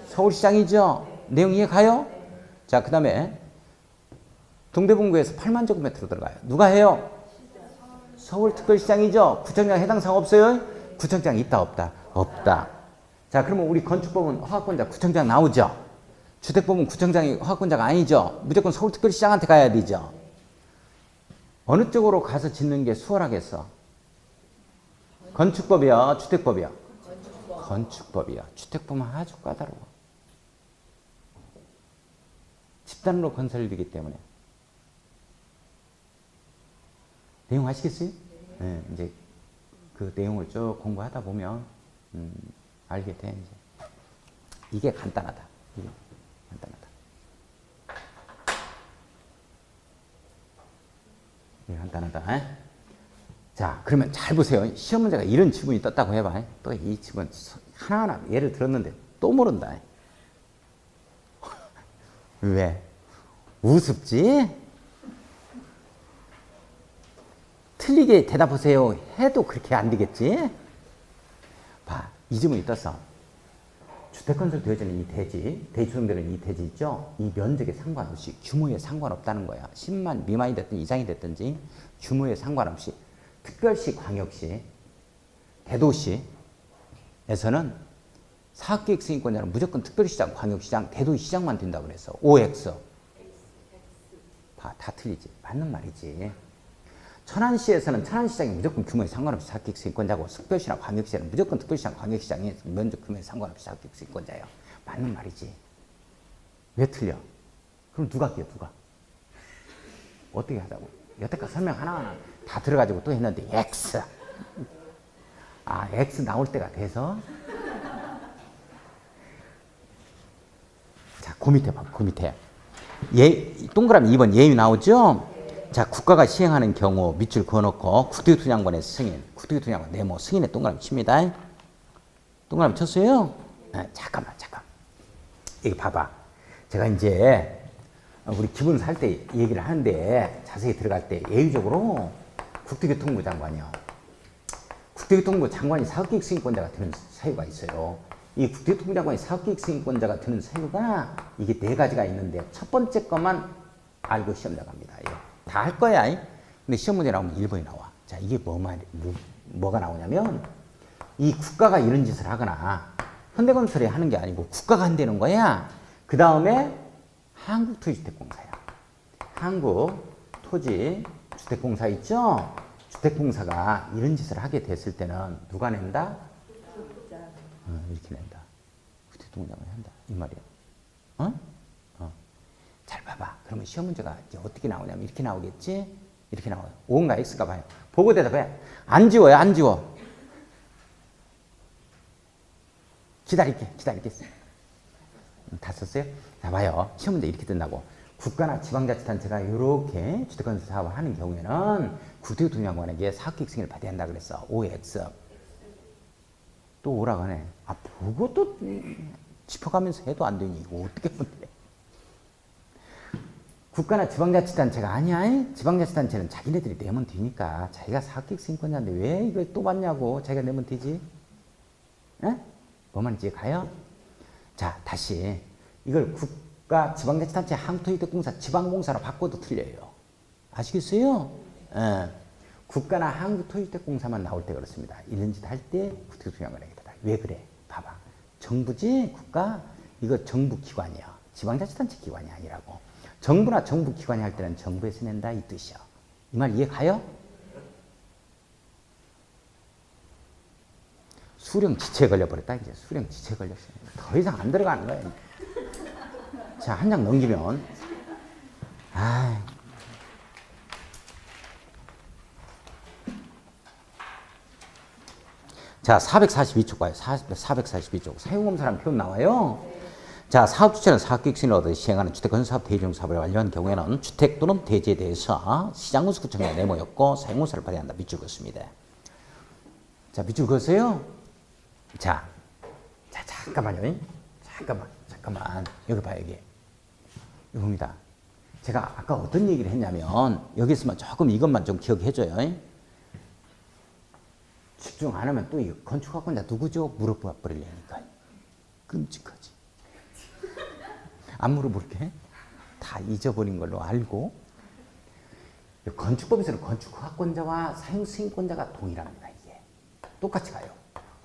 서울시장이죠. 내용 이해 가요? 자, 그 다음에 동대문구에서 8만 제곱미터로 들어가요. 누가 해요? 서울특별시장이죠. 구청장 해당 사항 없어요? 구청장 있다 없다? 없다. 자, 그러면 우리 건축법은 허가권자 구청장 나오죠. 주택법은 구청장이 허가권자가 아니죠. 무조건 서울특별시장한테 가야 되죠. 어느 쪽으로 가서 짓는 게 수월하겠어? 건축법이요? 주택법이요? 건축법이요. 주택법은 아주 까다로워. 집단으로 건설되기 때문에. 내용 아시겠어요? 네, 이제 그 내용을 쭉 공부하다 보면 알게 돼. 이제. 이게 간단하다. 이게 간단하다. 이게 간단하다. 에? 자, 그러면 잘 보세요. 시험 문제가 이런 지문이 떴다고 해봐. 또 이 지문 하나하나 예를 들었는데 또 모른다. 왜? 우습지? 틀리게 대답하세요 해도 그렇게 안 되겠지? 봐, 이 지문이 떴어. 주택건설 되어지는 이 대지 조성되는 이 대지 있죠? 이 면적에 상관없이 규모에 상관없다는 거야. 10만 미만이 됐든 이상이 됐든지 규모에 상관없이 특별시, 광역시, 대도시에서는 사학계획 승인권자는 무조건 특별시장, 광역시장, 대도시장만 된다고 그랬어. OX. 봐, 다 틀리지. 맞는 말이지. 천안시에서는 천안시장이 무조건 규모에 상관없이 사학계획 승인권자고 특별시나 광역시는 무조건 특별시장, 광역시장이 면적 규모에 상관없이 사학계획 승인권자예요. 맞는 말이지. 왜 틀려? 그럼 누가 끼어, 누가? 어떻게 하자고? 여태까지 설명 하나하나 다 들어가지고 또 했는데 X. 아, X 나올 때가 돼서. 자, 그 밑에 봐, 그 밑에. 동그라미 2번 예유 나오죠? 자, 국가가 시행하는 경우 밑줄 그어놓고 국토교통장관의 승인, 국토교통장관 네모 승인에 동그라미 칩니다. 동그라미 쳤어요? 아, 잠깐만. 이거 봐봐. 제가 이제 우리 기본 살 때 얘기를 하는데 자세히 들어갈 때 예외적으로 국토교통부 장관이요. 국토교통부 장관이 사업계획 승인권자가 되는 사유가 있어요. 이 국토교통부 장관이 사업계획 승인권자가 되는 사유가 이게 네 가지가 있는데 첫 번째 것만 알고 시험 나갑니다. 다 할 거야. 근데 시험 문제 나오면 1번이 나와. 자, 이게 뭐가 나오냐면 이 국가가 이런 짓을 하거나 현대건설이 하는 게 아니고 국가가 한다는 거야. 그 다음에 한국토지주택공사야. 한국토지주택공사 있죠? 주택공사가 이런 짓을 하게 됐을 때는 누가 낸다? 이렇게 낸다. 국토교통장관이 한다. 이 말이야. 잘 봐봐. 그러면 시험 문제가 이제 어떻게 나오냐면 이렇게 나오겠지? 이렇게 나와요. O인가 X가 봐요. 보고 대답해. 안 지워요, 안 지워. 기다리겠어요. 다 썼어요? 자, 봐요. 시험 문제 이렇게 뜬다고. 국가나 지방자치단체가 이렇게 주택건설 사업을 하는 경우에는 국토교통장관에게 사업계획 승인을 받아야 한다 그랬어. OX. 또 오라고 하네. 아, 보고 또 짚어가면서 해도 안 되니 이거 어떻게 하면 돼? 국가나 지방자치단체가 아니야. 지방자치단체는 자기네들이 내면 되니까 자기가 사업계획 승인권자인데 왜 이걸 또 받냐고. 자기가 내면 되지. 에? 뭐 말인지 가요? 자, 다시 이걸 국가 지방자치단체 한국토지주택공사 지방공사로 바꿔도 틀려요. 아시겠어요? 국가나 한국토지주택공사만 나올 때 그렇습니다. 이런 짓 할 때 국토교통장관에게 다. 왜 그래? 봐봐. 정부지 국가 이거 정부 기관이야. 지방자치단체 기관이 아니라고. 정부나 정부 기관이 할 때는 정부에서 낸다 이 뜻이야. 이 말 이해 가요? 수령 지체에 걸려버렸다. 이제 수령 지체에 걸렸어요. 더 이상 안 들어가는 거예요. 자, 한 장 넘기면 자, 442쪽 봐요. 442쪽. 사용검사라는 표현 나와요. 자, 사업주체는 사업계획서를 얻어 시행하는 주택건설사업 대리용사업을 완료한 경우에는 주택 또는 대지에 대해서 시장군수구청에 내모였고 사용공사를 발행한다. 밑줄 긋습니다. 자, 밑줄 그었어요? 자, 잠깐만요. 잠깐만. 여기 봐요, 여기. 이겁니다. 제가 아까 어떤 얘기를 했냐면, 여기서만 조금 이것만 좀 기억해줘요. 집중 안 하면 또 이 건축학원자 누구죠? 물어봐 버리려니까. 끔찍하지. 안 물어볼게. 다 잊어버린 걸로 알고. 건축법에서는 건축학원자와 사용승인권자가 동일합니다. 이게 똑같이 가요.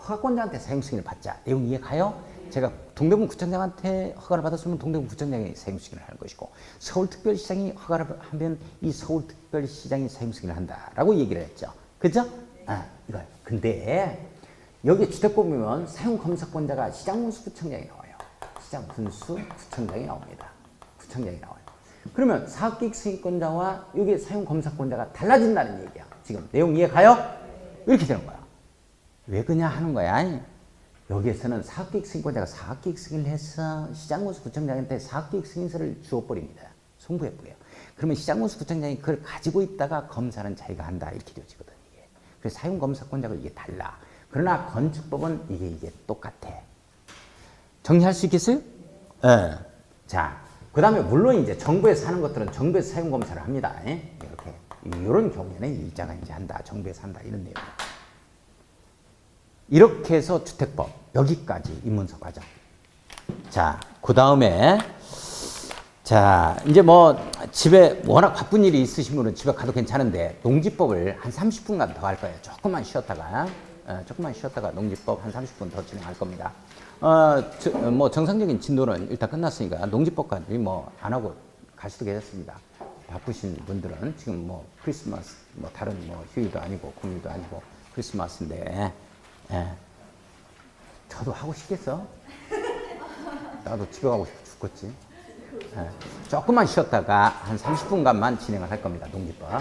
허가권자한테 사용승인을 받자. 내용 이해 가요? 제가 동대문 구청장한테 허가를 받았으면 동대문 구청장이 사용승인을 하는 것이고, 서울특별시장이 허가를 하면 이 서울특별시장이 사용승인을 한다라고 얘기를 했죠. 그죠? 이거요. 근데 여기 주택법 보면 사용검사권자가 시장군수구청장이 나와요. 시장군수구청장이 나옵니다. 구청장이 나와요. 그러면 사업계획승인권자와 여기 사용검사권자가 달라진다는 얘기야. 지금 내용 이해 가요? 이렇게 되는 거야. 왜 그냐 하는 거야. 여기에서는 사업계획승인권자가 사업계획승인을 해서 시장군수구청장한테 사업계획승인서를 주어버립니다. 송부해버려요. 그러면 시장군수구청장이 그걸 가지고 있다가 검사는 자기가 한다. 이렇게 되어지거든. 이게. 그래서 사용검사권자가 이게 달라. 그러나 건축법은 이게 똑같아. 정리할 수 있겠어요? 네. 자, 그 다음에 물론 이제 정부에서 하는 것들은 정부에서 사용검사를 합니다. 이렇게. 이런 경우에는 일자가 이제 한다. 정부에서 한다. 이런 내용. 이렇게 해서 주택법 여기까지 입문서 과정. 자, 그 다음에 자, 이제 뭐 집에 워낙 바쁜 일이 있으신 분은 집에 가도 괜찮은데 농지법을 한 30분간 더 할 거예요. 조금만 쉬었다가 농지법 한 30분 더 진행할 겁니다. 뭐 정상적인 진도는 일단 끝났으니까 농지법까지 뭐 안 하고 갈 수도 계셨습니다. 바쁘신 분들은 지금 뭐 크리스마스 뭐 다른 뭐 휴일도 아니고 공휴일도 아니고 크리스마스인데. 저도 하고 싶겠어? 나도 집에 가고 싶어 죽겠지. 조금만 쉬었다가 한 30분간만 진행을 할 겁니다. 농지법.